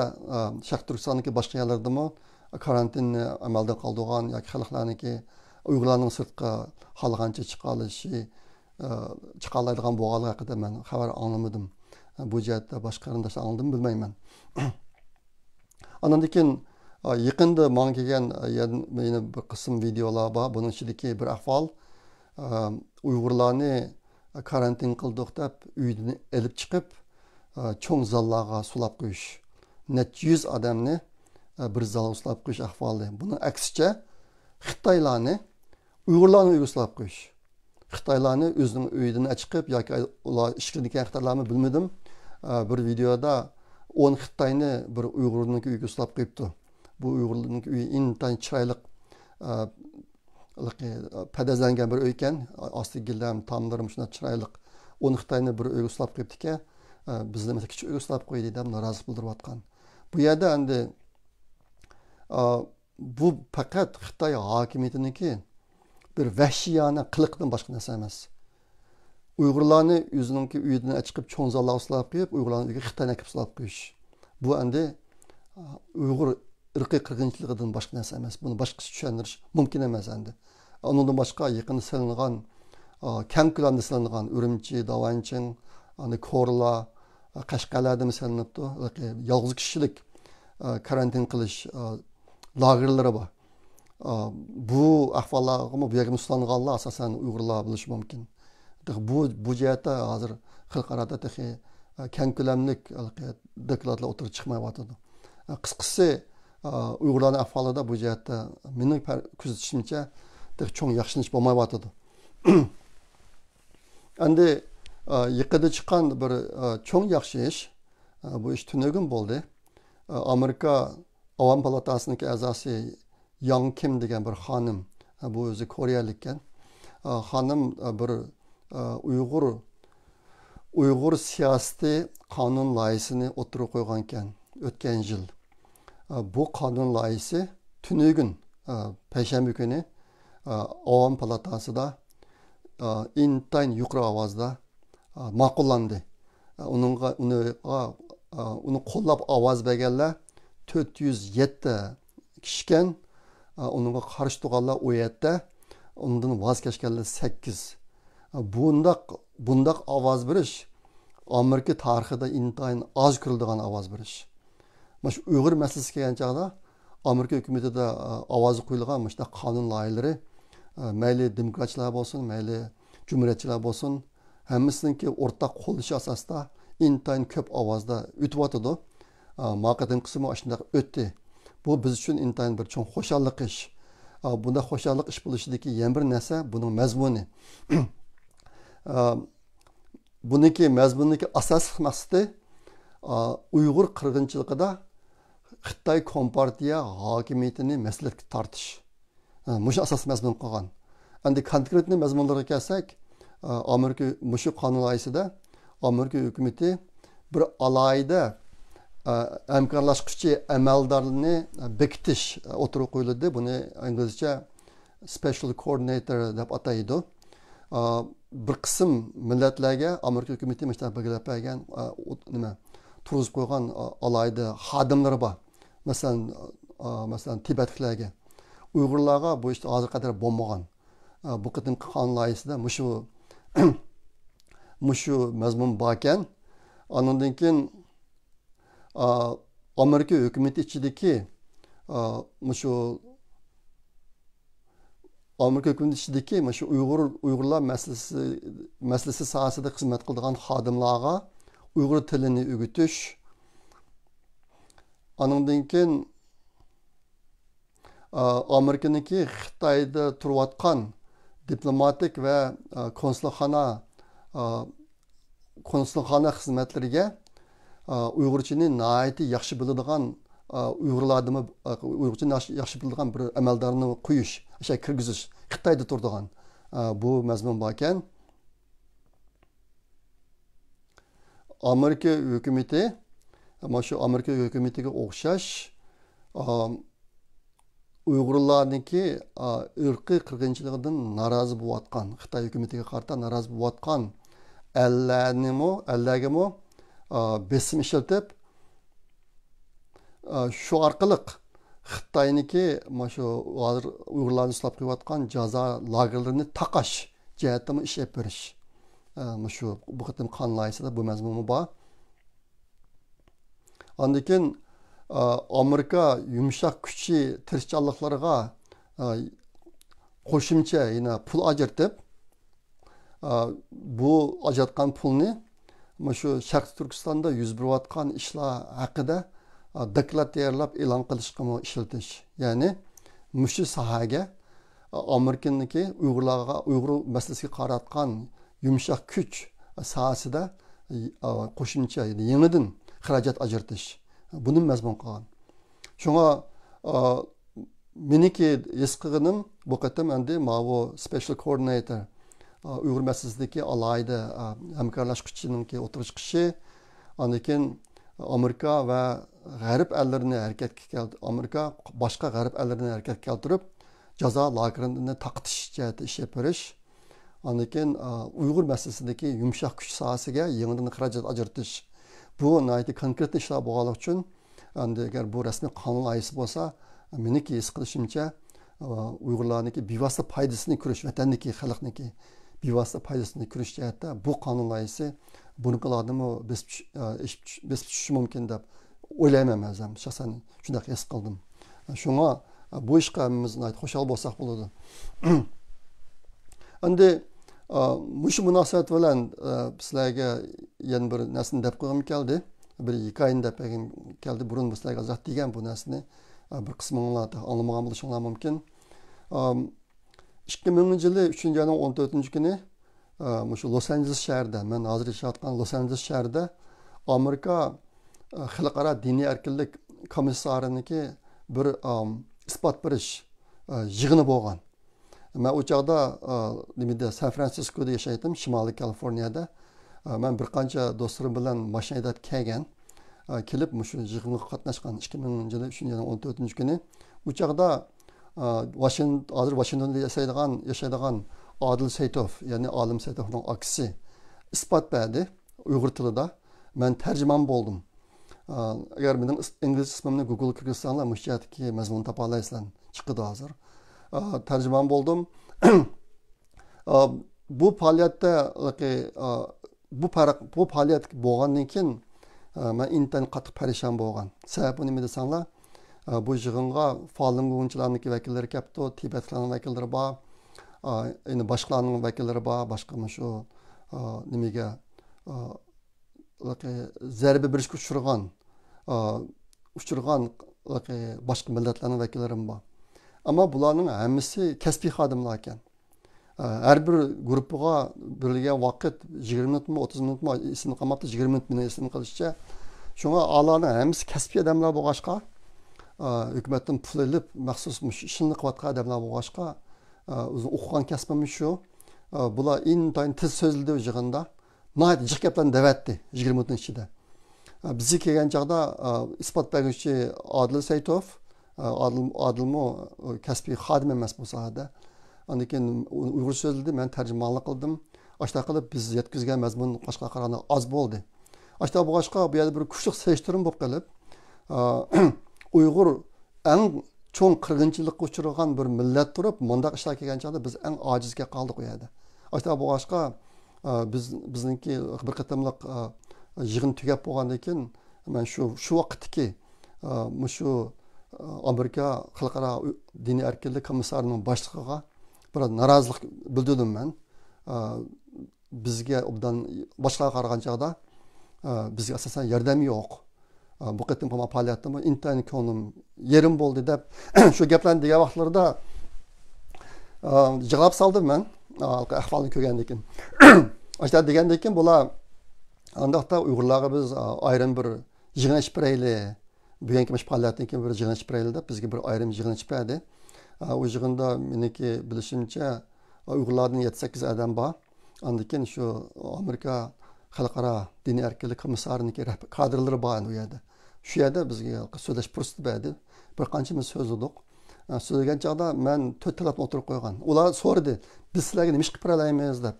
Sharq Turkistondagi boshqa yerlardami karantinni amalda qoldirgan yoki xalqlarniki Uyg'urlarning sirtqa xohlagancha chiqalaydigan bo'lganligi haqida men xabar olmadim. Bu jihatda boshqa qarindoshlar oldim bilmayman. Ondan keyin yaqinda menga kelgan yana bir qism videolar bor. Buning ichidagi bir ahvol Uyg'urlarni karantin qildik deb uydan olib chiqib cho'ng zallarga sulab qo'yish. Necha yuz odamni bir zalga sulab qo'yish ahvoli. Buning aksicha Xitoylarni Uyg'urlarni uyga sulab qo'yish. Xitoylarni o'zining uyidan chiqib yoki ular ishqidigan Xitoylarni bilmadim. Bir videoda 10 Xitoyni bir Uyg'urning uyiga sulab qo'yibdi. Bu Uyg'urning uyi intayin chiroyli padazlangan bir uy ekan. Osti gillam, tomlarim shunday chiroyli. 10 Xitoyni bir uyga sulab qo'yibdi-ki, bizni mesela kichik uyga sulab qo'ydi deb norozilik bildirayotgan. Bu yerda endi bu faqat Xitoy hokimiyatiniki bir vahshiyona qiliqdan boshqa narsa emas. Uyg'urlarni o'zining uyidan chiqib cho'ng zallarga sulab qo'yib, Uyg'urlarni uyiga Xitoyni olib sulab qo'yish. Bu endi Uyg'ur irqiy qirg'inchiligidan boshqa narsa emas. Buni boshqacha tushundirish mumkin emas endi. Undan boshqa yaqin silingan, kam ko'lamda silingan Urumchi, Davanching, Korla, Qashqalarda silinibdi. Yolg'iz kishilik karantin qilish lagerlari bor. Bu ahvollarga bu yerga muslanganlar asosan Uyg'urlar bo'lishi mumkin. Bu jihatda hozir xalqaro keng ko'lamlik dokladlar o'tirib chiqmayapti. Qisqasi Uyg'urlarning ahvolida bu jihatda mening kuzatishimcha cho'ng yaxshilanish bo'lmayapti. Endi yaqinda chiqqan bir cho'ng yaxshi ish, bu ish tunugun bo'ldi. Amerika Avam palatasining a'zosi Yang Kim degan bir xonim, bu o'zi Koreyalik ekan. Xonim bir Uyg'ur siyosiy qonun loyihasini o'tirib qo'ygan ekan o'tgan yil. Bu qonun loyihasi tunugun payshanba kuni Avam palatasida intayin yuqori ovozda ma'qullandi. Uni qo'llab ovoz berganlar 407 kishgan, uningga qarshi turganlar 17, undan voz kechganlar 8. Bundaq ovoz berish Amerika tarixida intayin oz ko'riladigan ovoz berish. Mana Uyg'ur masalasi kelgan chog'da Amerika hukumatida ovozi qo'yilgan mana qonun loyihalari mayli demokratchilar bo'lsin, mayli jumhuriyatchilar bo'lsin, hammasiniki o'rtaq qo'llash asosida intayin ko'p ovozda o'tyotidi. Maqadin qismi shunday o'tdi. Bu biz uchun intayin bir cho'ng xo'shallik ish. Bunda xo'shallik ish bo'lishidagi yana bir narsa buning mazmuni. Buniki mazmuniki asosiy maqsadi Uyg'ur qirg'inchiligida Xitoy Kompartiya hokimiyatini maslahatga tortish. Mush asosiy mazmun qolgan. Endi konkretni mazmunlarga kelsak, Amerika mushu qonun loyihasida Amerika hukumati bir alayda hamkorlashuvchi amaldorlarni bekitish o'tirib qo'yildi. Buni inglizcha special coordinator deb ataydi. Bir qism millatlarga Amerika hukumati mana belgilab bergan nima turg'izib qo'ygan alayda xodimlari bor. Masalan Tibetliklarga, Uyg'urlarga bu işte hozir qadar bo'lmagan. Bu qitim qonun loyihasida mushu mazmun bor ekan. Ondan keyin Amerika hukumati ichidagi mushu Amerika hukumati ichidagi mushu Uyg'urlar masalasi sohasida xizmat qiladigan xodimlarga Uyg'ur tilini o'rgatish. Ondan keyin Amerikaniki Xitoyda turayotgan diplomatik va konsulxona xizmatlariga Uyg'urchani nihoyatda yaxshi biladigan Uyg'urchani yaxshi biladigan bir amaldorni qo'yish, o'sha kirgizish Xitoyda turadigan bu mazmun bor ekan. Amerika hukumati mana shu Amerika hukumatiga o'xshash Uyg'urlarniki irqiy qirg'inchiligidan norozi bo'layotgan, Xitoy hukumatiga qarata norozi bo'layotgan allarga besim ishlatib, shu orqali Xitoyniki mana shu Uyg'urlarni ushlab qo'yayotgan jazo lagerlarini taqash jihatida ish olib berish. Shu bu qitim qonun loyihasida bu mazmun bor. Ondan keyin Amerika yumshoq kuchi tirishchanliklariga qo'shimcha yana pul ajratib, bu ajratgan pulni shu Sharq Turkistonda yuz berayotgan ishlar haqida doklad tayyorlab e'lon qilishga ishlatish. Ya'ni mushu sohaga Amerikaniki Uyg'ur masalasiga qaratgan yumshoq kuch sohasida qo'shimcha yangidan xarajat ajratish. Buni mazmun qilgan. Shunga meniki his qilganim bu qatam endi bu special coordinator Uyg'ur masalasidagi alayda hamkorlashuvchininki o'tirish chiqishi, undan keyin Amerika va g'arb allarini harakatga keltirib, Amerika boshqa g'arb allarini harakatga keltirib, jazo lagerini taqtish jihati ish berish, undan keyin Uyg'ur masalasidagi yumshoq kuch sohasiga yangidan xarajat ajratish. Bu nihoyatda konkret ishlar bo'lganligi uchun endi agar bu rasmiy qonun loyihasi bo'lsa, meniki his qilishimcha Uyg'urlarniki bevosita foydasini ko'rish, vatanniki, xalqniki bevosita foydasini ko'rish jihatda bu qonun loyihasi buni qiladimi besib tushishi mumkin deb o'ylayman o'zim. Shaxsan shunday his qildim. Shunga bu ishga hammamiz xushal bo'lsak bo'ladi. Endi mush munosabat bilan sizlarga yana bir narsani deb qo'yim keldi. Bir hikoyani deb keldi. Burun sizlarga izoh degan bu narsani bir qisminglar anglamagan bo'lishinglar mumkin. 2000-yili 3-yanvar 14-kuni shu Los Angeles shahrida, men hozir yashayotgan Los Angeles shahrida Amerika xalqaro diniy erkinlik komissariniki bir isbot berish yig'ini bo'lgan. Men o chaqda San Fransiskoda yashaydim, Shimoliy Kaliforniyada. Men bir qancha do'stlarim bilan mashinada kelgan, kelib shu yig'inga qatnashgan 2000-yili 3-14-kuni. O chaqda hozir Washingtonda yashaydigan Adil Saytov, ya'ni Olim Saytovning aksi isbot berdi Uyg'ur tilida. Men tarjimon bo'ldim. Agar mening ingliz ismimni Google kirgizsanglar, mushtatki mazmun topa olasizlar. Chiqdi hozir. Tarjimon bo'ldim. Bu faoliyatda bu faoliyat bo'lgandan keyin men intayin qattiq parishon bo'lgan. Sababi nima desanglar, bu yig'inga Falun Gongchilarning vakillari kelibdi, Tibetlarning vakillari bor, endi boshqalarning vakillari bor, boshqa shu nimaga zarba berishga uchirgan boshqa millatlarning vakillari bor. Ammo bularning hammasi kasbiy xodimlar ekan. Her bir gruppaga berilgan vaqt 20 minutmi, 30 minutmi, esimni qolmabdi, 20 minut meni esimni qilishcha. Shunga alarning hammasi kasbiy odamlar bo'lg'achqa, hukumatdan pul olib, maxsus ishni qilayotgan odamlar bo'lg'achqa, o'zim o'qigan kasbim shu. Bular intayin tez so'zladi yig'inda. Nihoyat jiq gaplarni davatdi 20 minutning ichida. Bizga kelgan chog'da isbot beruvchi Adil Saytov, Adilmo kasbiy xodim emas bu sohada. Ondan keyin Uyg'ur so'zladi, men tarjimonlik qildim. Ashta qilib biz yetkazgan mazmun boshqa qaraganda oz bo'ldi. Ashta bo'lg'achqa bu yerda bir kuchli selishtirim bo'lib qolib, Uyg'ur eng cho'ng qirg'inchilikqa uchragan bir millat turib, mundaq ishlar kelgan chog'da biz eng ojizga qoldik u yerda. Ashta bo'lg'achqa bizningki bir qatamliq yig'in tugab bo'lgandan keyin men shu vaqtdagi shu Amerika xalqaro diniy erkinlik komissarining boshlig'iga bir norozilik bildirdim men. Bizga obdan boshqa qaragan chog'da bizga asosan yordam yo'q. Bu qatim ham faoliyatim intayin ko'nglim yerim bo'ldi deb shu gaplarni degan vaqtlarda javob soldim men. Ahvolni ko'rgandan keyin. Ashta degandan keyin bular andaqda Uyg'urlarga biz ayrim bir yig'in ichib beraylik. Bugungi faoliyatdan keyin bir yig'in ichib beraylik deb bizga bir ayrim yig'in ichib berdi. O yig'inda meniki bilishimcha Uyg'urlarning 7-8 odam bor. Ondan keyin shu Amerika xalqaro diniy erkinlik komissarining kadrlari bor u yerda. Shu yerda bizga so'zlash fursati berdi. Bir qanchamiz so'zladik. So'zlagan chog'da men 4 talabni o'tirib qo'ygan. Ular so'radi, biz sizlarga nima ish qilib beraymiz deb.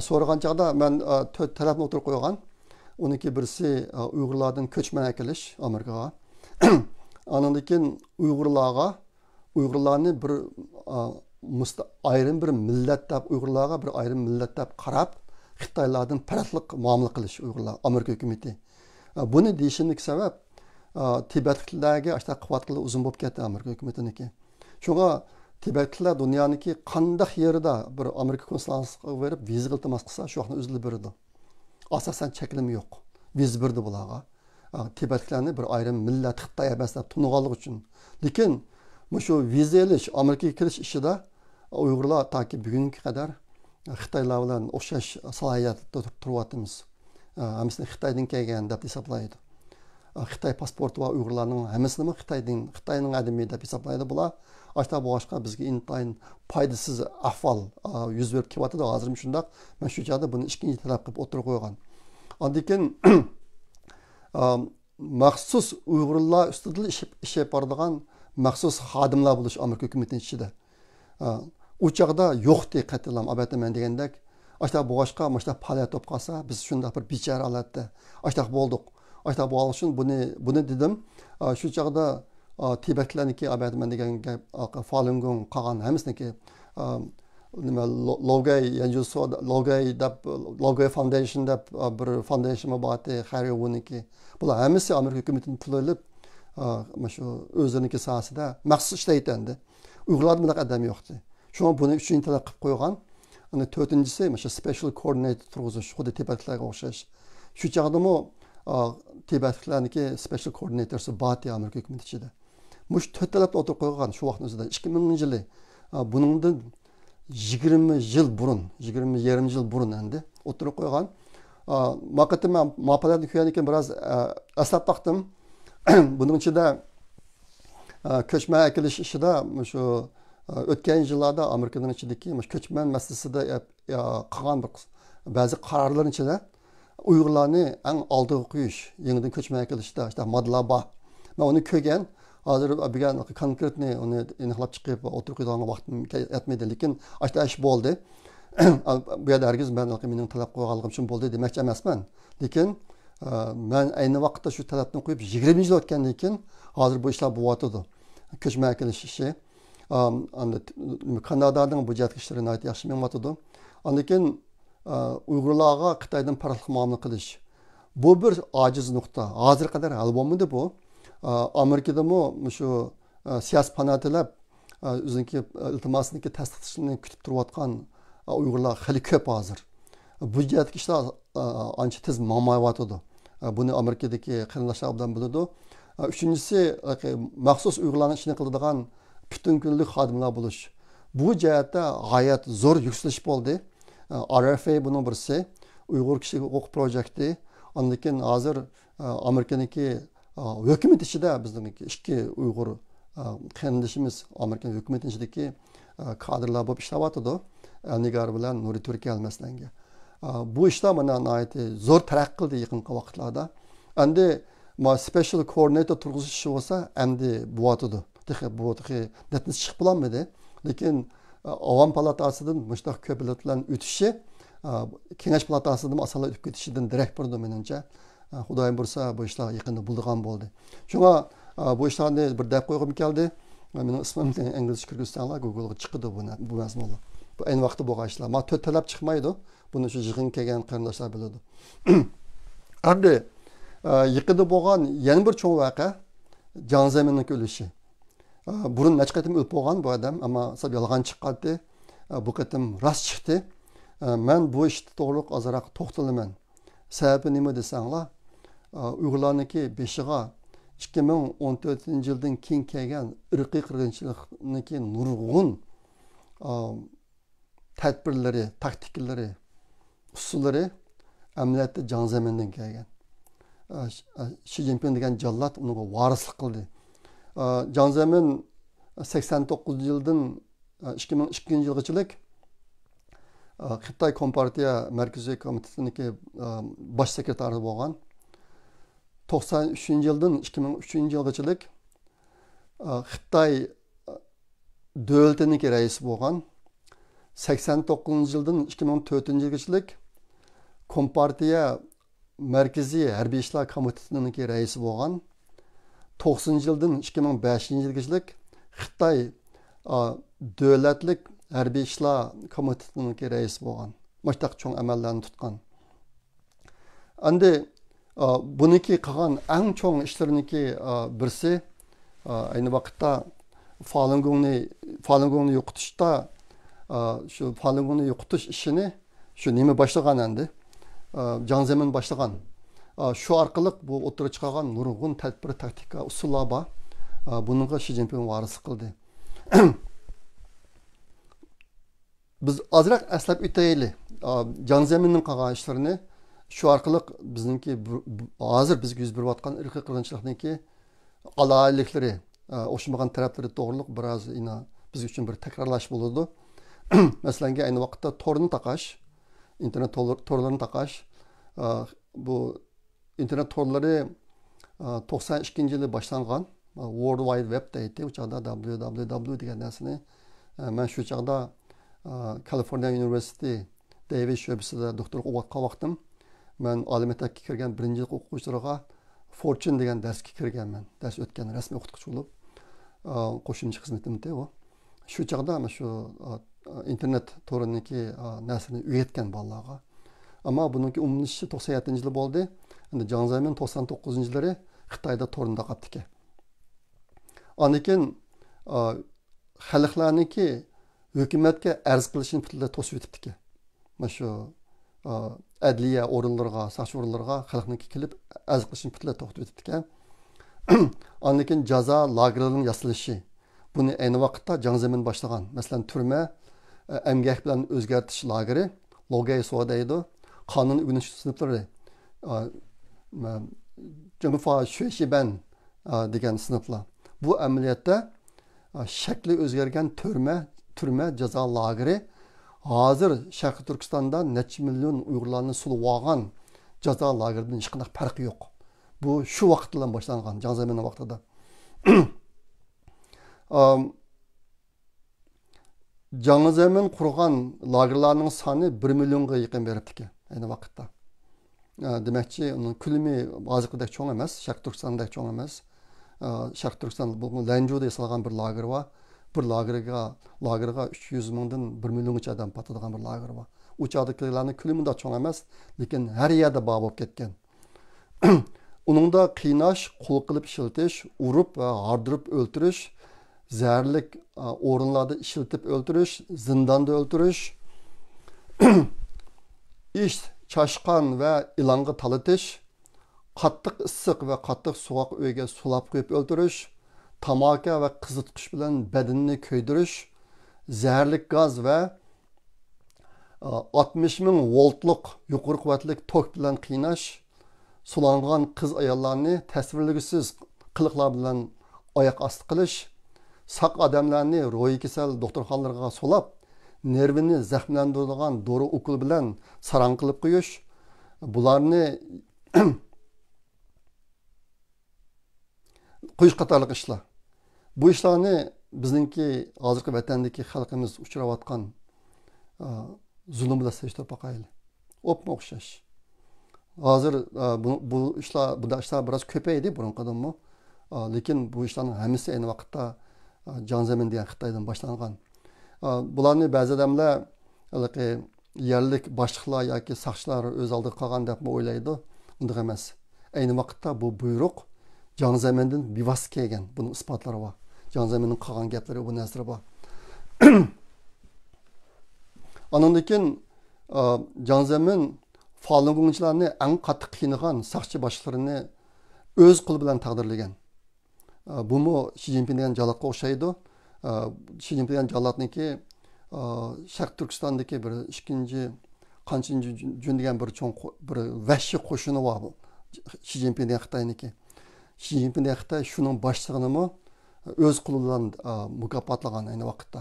So'ragan chog'da men 4 talabni o'tirib qo'ygan. Uniki birisi Uyg'urlardan ko'chman akilish Amerikaga. Ondan keyin Uyg'urlarni bir ayrim bir millat deb Uyg'urlarga bir ayrim millat deb qarab, Xitoylardan farqli muomala qilish Uyg'urlar Amerika hukumatı. Buni deyishimning sabab Tibetliklarga ashta quvvatli uzun bo'lib ketdi Amerika hukumatiniki. Shunga Tibetliklar dunyoniki qanday yerida bir Amerika konsulxonasiga berib viza iltimos qilsa, shu vaqtda o'zlari berdi. Asosan cheklimi yo'q. Viza berdi bularga. Tibetliklarni bir ayrim millat Xitoy emas deb tunig'anlik uchun. Lekin shu viza olish, Amerikaga kirish ishida Uyg'urlar toki bugunga qadar Xitoylar bilan o'xshash salohiyatda turyapmiz. Hammasini Xitoydan kelgan deb hisoblaydi. Xitoy pasporti va Uyg'urlarning hammasini Xitoyning adami deb hisoblaydi bular. Ashta boshqa bizga intayin foydasiz ahvol yuz berib kelyapti. Hozir shundoq men shu joyda buni ikkinchi talab qilib o'tirib qo'ygan. Ondan keyin maxsus Uyg'urlar ustida ish yapardigan maxsus xodimlar bo'lish Amerika hukumatining ichida. U chog'da yo'qdi qatilam abataman degandek. Ashta boshqa mashta faoliyat olib qolsa, biz shunday bir bechara holatda ashta bo'ldik. Ashta bo'lish uchun buni dedim. Shu chog'da Tibetlarniki abataman degan gap Falun Gong qolgan hammasiniki nima Logay Foundation deb bir foundation bor, Xariyovniki. Bular hammasi Amerika hukumatining puli olib shu o'ziniki sohasida maxsus ishlaydi endi. Uyg'urlar bunaqa odam yo'qdi. Shunga buni 3-chi talab qilib qo'ygan. Ana 4-chisi shu special coordinator turg'izish, xuddi Tibetlarga o'xshash. Shu chog'dami Tibetlarniki special coordinatorsi bor Amerika hukumati ichida. Mush 4 talabni o'tirib qo'ygan shu vaqt o'zida 2000-yili. Buningdan 20 yil burun, 20 yarim yil burun endi o'tirib qo'ygan. Vaqtda men maqolatni ko'rgan ekan biroz aslab baqdim. Buning ichida ko'chman akilish ishida shu o'tgan yillarda Amerikaning ichidagi ko'chman masalasida qilgan bir ba'zi qarorlar ichida Uyg'urlarni eng oldiga qo'yish, yangidan ko'chman akilishda işte modlar bor. Men uni ko'rgan. Hozir bilgan konkretni uni aniqlab chiqib o'tirib qo'ygan vaqtim yetmaydi, lekin ashta ish bo'ldi. Bu yerda hargiz mening talab qo'yganligim uchun bo'ldi demoqchi emasman. Lekin men ayni vaqtda shu talabni qo'yib 20 yil o'tgandan keyin hozir bu ishlar bo'lyotdi. Ko'chman akilish ishi. Kanadaning bu jihati ishlarini aytib yaxshi mengmatdi. Ondan keyin Uyg'urlarga Xitoydan farqli muomala qilish. Bu bir ojiz nuqta. Hozir qadar hal bo'lmadi bu. Amerikada shu siyosiy fanatilab o'ziniki iltimosiniki tasdiqlashini kutib turayotgan uyg'urlar xili ko'p hozir. Bu jihatdagi ishlar ancha tez mamayotidi. Buni Amerikadagi qarindoshlar bilan biladi. Uchinchisi, maxsus uyg'urlarning ishini qiladigan butun kunlik xodimlar bo'lish. Bu jihatda g'oyat zo'r yuksalish bo'ldi. RFA buning birisi, Uyg'ur kishilik huquq projekti. Ondan keyin hozir Amerikaniki hukumat ichida bizning ikki Uyg'ur qarindoshimiz Amerika hukumati ichidagi kadrlar bo'lib ishlayotidi. Nigar bilan Nuri Turkiya almaslanga. Bu ishlar mana zo'r taraqqiy qildi yaqinqi vaqtlarda. Endi special coordinator turg'izish bo'lsa, endi bo'yotidi. Bu netni chiqib bo'lmadi. Lekin Avam palatasidan muştaq köpületlen ötüşü, Kengash palatasidan asallar ötüp ketişinden direkt burada menimce. Xudayım bursa bu işler yakında bulduğum oldu. Şuna bu işlerni bir dep koyğum geldi. Benim ismim İngilizce Kırgızistanlar Google'a çıktı bu mazmunda. Bu en vakti bu işler. Ma töt talep çıkmaydı. Bunu şu yığın kelgen qarindoshlar biladi. Endi yaqında bo'lgan yana bir cho'ng voqea Jon Zaminning o'lishi. Burun necha qatim o'lib bo'lgan bu odam, ammo sab yolg'on chiqqandi. Bu qatim rost chiqdi. Men bu ishni to'g'riq ozroq to'xtalaman. Sababi nima desanglar, Uyg'urlarniki beshiga 2014-yildan keyin kelgan irqiy qirg'inchilikniki nurg'un tadbirlari, taktikalari, usullari amaliyotda Jon Zamindan kelgan. Xi Jinping degan jallod unga varislik qildi. Jon Zamin 89-yildan 2002-yilgacha Xitoy Kompartiya Markaziy komitetining bosh sekretari bo'lgan. 93-yildan 2003-yilgacha Xitoy davlatining raisi bo'lgan. 89-yildan 2004-yilgacha Kompartiya Markaziy Harbiy ishlar komitetining raisi bo'lgan. 90-yildan 2005-yilgacha Xitoy davlatlik Harbiy ishlar komitetining raisi bo'lgan. Mustaq cho'ng amallarni tutgan. Endi buniki qilgan eng cho'ng ishlariniki birisi ayni vaqtda Falun Gongni yo'qotishda shu Falun Gongni yo'qotish ishini shu nima boshlagan endi Jon Zamin boshlagan. Shu orqali bu o'tirib chiqqan nurg'un tadbir, taktika, usullar bor. Bunga Xi Jinping varis qildi. Biz azroq aslab o'taylik. Jon Zaminning qilgan ishlarini shu orqali bizningki hozir bizga yuz berayotgan irqiy qirg'inchilikniki alayliklari, o'xshamagan taraflari to'g'riliq biroz biz uchun bir takrorlash bo'ladi. Masalan, ayni vaqtda torni taqash, internet torlarini taqash, bu internet torlari 92-yili boshlangan. World Wide Web deydi. U chaqda www degan narsani men shu chaqda California University Davis sho'basida doktorlik o'qiyotgan vaqtim men oliy maktabga kirgan birinchi yil o'quvchilarga Fortune degan darsga kirganman. Dars o'tgan rasmiy o'qituvchi bo'lib qo'shimcha xizmatimda u. Shu chaqda mana shu internet to'riniki narsani o'rgatgan bolalarga. Ammo buningki umumlashishi 97-yili bo'ldi. Endi Jon Zamin 99-yillari Xitoyda to'rinda qoldi ekan. Ondan xalqlarniki hukumatga arz qilishini butunlay to'sib o'tibdi ekan. Mana shu adliya o'rinlariga, soqchi o'rinlariga xalqniki kelib arz qilishini butunlay to'xtatib o'tibdi ekan. Ondan jazo lagerlarining yasalishi. Buni ayni vaqtda Jon Zamin boshlagan. Masalan, turma emgak bilan o'zgartish lageri, Logay deydi, qonun o'rganish sinflari, Jungfa Shuexiban degan sinflar. Bu amaliyotda shakli o'zgargan turma jazo lageri hozir Sharq Turkistonda necha million Uyg'urlarni sulib olgan jazo lageridan hech qanday farqi yo'q. Bu shu vaqt bilan boshlangan, Jon Zaminning vaqtida. Jon Zamin qurgan lagerlarning soni 1 millionga yaqin beribdi ekan ayni vaqtda. Demakchi, uning kulmi hozirgidek cho'ng emas, Sharq Turkistondek cho'ng emas. Sharq Turkiston bu Lanjuda yasalgan bir lager var. Bir lagerga 300 mingdan 1 milliongacha odam patadigan bir lager var. U chaqdagilarning kulmi da cho'ng emas, lekin har yerda bor bo'lib ketgan. Uningda qiynash, qul qilib ishiltish, urib va hardirib o'ltirish, zərlik orunlarda işiltip öldürüş, zindanda öldürüş, iş, çaşqan və ilanga talıtış, qattiq issiq və qattiq soğuq öyge sulab qoyub öldürüş, tamaka və qızıtqış bilan bədenini köydürüş, zərlik gaz və 60.000 voltluq yuqori quvvatlik tok bilan qiynash, sulangan qiz ayollarni tasvirligisiz qiliqlar bilan oyoq osti qilish, saq odamlarni ro'yi kasal doktorxonalarga solab, nervini zaxmlantiradigan dori ukul bilan sarang qilib qo'yish, bularni qo'yish qatorliq ishlar. Bu ishlarni bizningki hozirgi vatandagi xalqimiz uchrayotgan zulm bilan solishtirib boqaylik. Opma o'xshash. Hozir bu ishlar biroz ko'paydi burunqidanmi. Lekin bu ishlarning hammasi ayni vaqtda Janzemin degan Xitoydan boshlangan. Bularni ba'zi odamlar yerlik boshliqlar yoki saqchilar o'z oldiga qolgan deb o'ylaydi. Unday emas. Ayni vaqtda bu buyruq Janzemindan bevosita kelgan. Buning isbotlari bor. Janzeminning qolgan gaplari bu narslar bor. Ondan keyin Janzemin Falun Gongchilarni eng qattiq qiynagan saqchi boshliqlarini o'z qo'li bilan taqdirlagan. Bumu Xi Jinping degan jallatga o'xshaydi. Xi Jinping degan jallatniki Sharq Turkistondagi bir ikkinchi qanchinchi jun degan bir cho'ng bir vahshiy qo'shini bor bu. Xi Jinping degan Xitoyniki. Xi Jinping degan Xitoy shuning boshlig'ini o'z qo'li bilan mukofotlagan ayni vaqtda.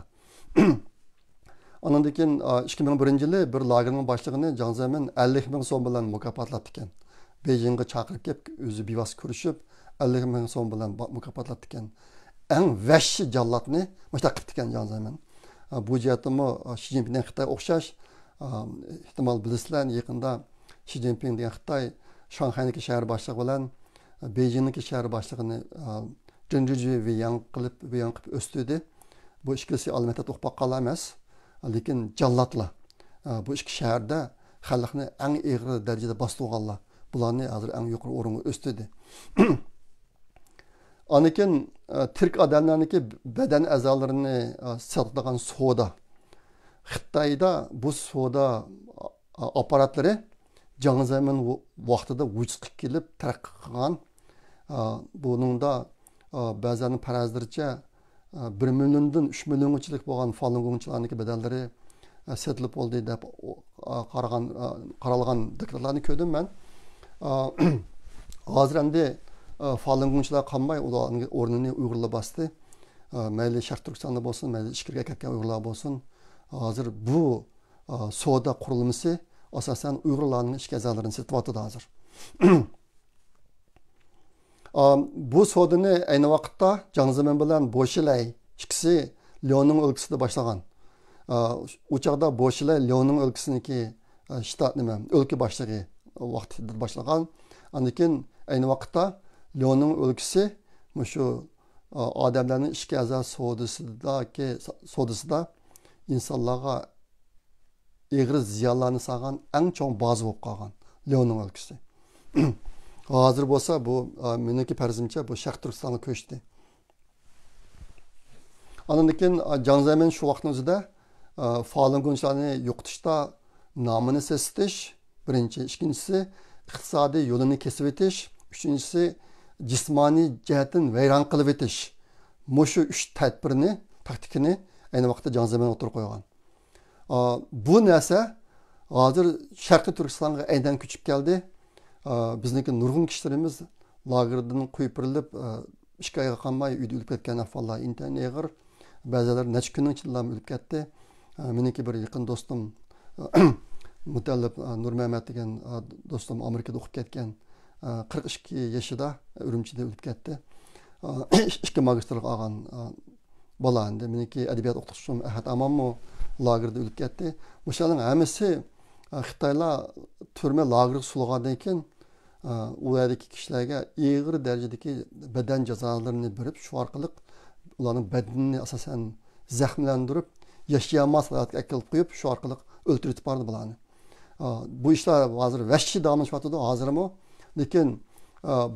Ondan keyin 2001-yili bir lagerning boshlig'ini Jiang Zemin 50.000 so'm bilan mukofotlab ekan. Beijingga chaqirib kelib, o'zi bevos ko'rishib 50.000 so'm bilan mukofotlab ekan. Eng vahshiy jallatni mana qilib ekan Jiang Zemin. Bu jihatimi Xi Jinpingdan Xitoy o'xshash, ehtimol bilasizlar, yaqinda Xi Jinping degan Xitoy Shanxaydagi shahar boshlig'i bilan Beijingdagi shahar boshlig'ini Zhengzhou Weiyang qilib o'stirdi. Bu ikkisi albatta to'xtab qolar emas. Lekin jallatlar bu ikki shaharda xalqni eng og'ir darajada bostirganlar. Bularni hozir eng yuqori o'ringa o'stirdi. Anikin Türk odamlarniki badan a'zolarini sotadigan savdo. Xitoyda bu savdo apparatlari Jiang Zemin vaqtida vujudga kelib taraqqiy qilgan. Buningda ba'zan farazlarcha 1 milliondan 3 millionchilik bo'lgan Falun Gongchilarniki bedellari setilib oldi deb qaralgan deklarlarni ko'rdim men. Hozir endi Falun Gongchilar qolmay, ularning o'rnini Uyg'urlar bosdi. Mayli Sharq Turkistonda bo'lsin, mayli ichkiriga ketgan Uyg'urlar bo'lsin. Hozir bu savdo qurilmasi asosan Uyg'urlarning ichki a'zolarini setyapti hozir. Bu savdoni ayni vaqtda Jiang Zemin bilan Boshilay ikkisi Liaoning o'lkasida boshlagan. U chaqda Boshilay Liaoning o'lkasiniki shtat o'lka boshlig'i vaqtida boshlagan. Lekin ayni vaqtda Liaoning o'lkasi shu odamlarning ichki a'zo savdosida insonlarga og'ir ziyonlarni solgan eng chong baza bo'lib qolgan Liaoning o'lkasi. Hozir bo'lsa bu meniki farzimcha bu Sharq Turkistonga ko'chdi. Ondan keyin Jiang Zemin shu vaqtning o'zida Falun Gongchilarni yo'qotishda nomini sesitish, birinchi, ikkinchisi iqtisodiy yo'lini kesib o'tish, uchinchisi jismoniy jihatdan vayron qilib o'tish. Mushu 3 tadbirni, taktikani ayni vaqtda Jiang Zemin o'tirib qo'ygan. Bu narsa hozir Sharq Turkistonga aynan ko'chib keldi. Bizniki nurg'un kishilarimiz lagerdan qo'yib berilib, 2 oyga qolmay uyda o'lib ketgan ahvollar intayin og'ir. Ba'zilar necha kunning ichida o'lib ketdi. Meniki bir yaqin do'stim Mutallib Nurmamat degan do'stim Amerikada o'qib ketgan 42 yoshida Urumchida o'lib ketdi. 2 magistrlik olgan bola endi meniki adabiyot o'qituvchim Ahad Amonmi lagerda o'lib ketdi. O'shaning hammasi Xitoylar turma lagerga sulg'andan keyin u yerdagi kishilarga og'ir darajadagi badan jazolarini berib, shu orqali ularning badanini asosan zaxmlantirib, yashayamas hayotga kelib qo'yib, shu orqali o'ltirib bordi bularni. Bu ishlar hozir vahshiy davom etyapti hozirmi, lekin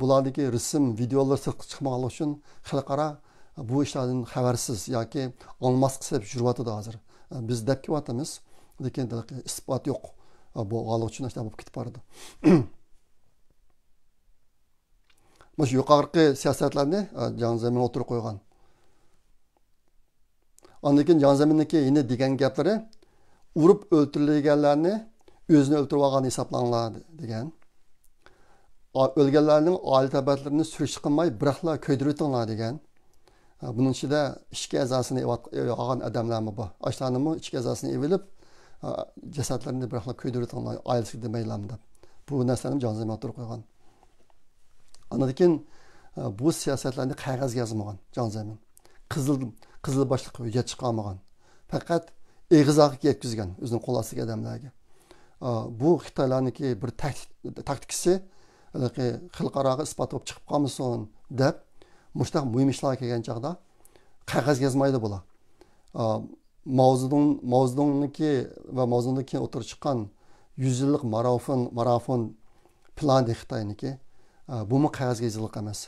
bulardagi rasm, videolar chiqmaganligi uchun xalqaro bu işlerden habersiz yoki olmasqisi yuribdi hozir. Biz deb kelyapmiz, lekin isbot yo'q. Bu g'alib uchun işte bo'lib ketib boradi. Shu yuqorqi siyosatlarni Jiang Zemin o'tirib qo'ygan. Ondan keyin Jiang Zeminniki yine degan gaplari urib o'ltirilganlarni o'zini o'ltirib olgan hisoblanglar degan. O'lganlarning oila tabatlarini surish qilmay biroqla ko'ydirib o'tinglar degan. Bunun ichida ichki a'zosini olgan odamlarmi bor. Ashlarni ichki a'zosini evilib jasadlarini biroqla ko'ydirib o'tinglar oilasiga demaylarmi deb. Bu narsani Jiang Zemin o'tirib qo'ygan. Ondan keyin bu siyosatlarni qog'ozga yozmagan Jiang Zemin. Qizil boshliq uyga chiqarmagan. Faqat eg'izoqqa yetkazgan o'zining qo'l ostiga odamlarga. Bu Xitoylarniki bir taktikasi xalqaroga isbot bo'lib chiqib qolmasin deb mushtaq muhim ishlar kelgan chog'da qog'ozga yozmaydi bular. Mavzudungniki va mavzudundan keyin o'tirib chiqqan 100 yillik marafon plani Xitoyniki bu mu qog'ozga yozilgan emas.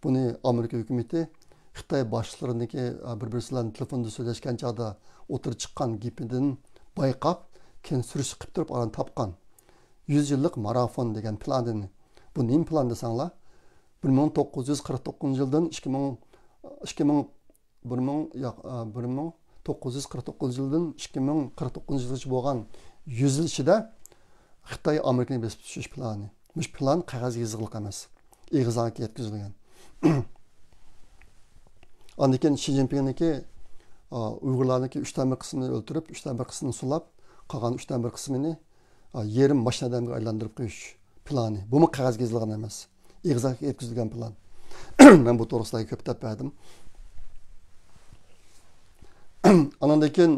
Buni Amerika hukumati Xitoy boshliqlariniki bir-birisi bilan telefonda so'zlashgan chog'da o'tirib chiqqan gapidan bayqab, keyin surish qilib turib aran topgan. 100 yillik marafon degan planni. Bu nima plan desanglar? 1949 yildan 1949 yildan 2049 yilgacha bo'lgan 100 yil ichida Xitoy Amerikani besib tushish plani. Bu plan qog'ozga yozilgan emas. Eg'izoqqa yetkazilgan. Ondan keyin Xi Jinpingniki Uyg'urlarniki 3dan 1 qismini o'ltirib, 3dan 1 qismini sulab, qolgan 3dan 1 qismini yerim mashinadan aylantirib qo'yish plani. Bu mu qog'ozga yozilgan emas. Eg'izoqqa yetkazilgan plan. Men bu to'g'risida ko'p deb berdim. Ondan keyin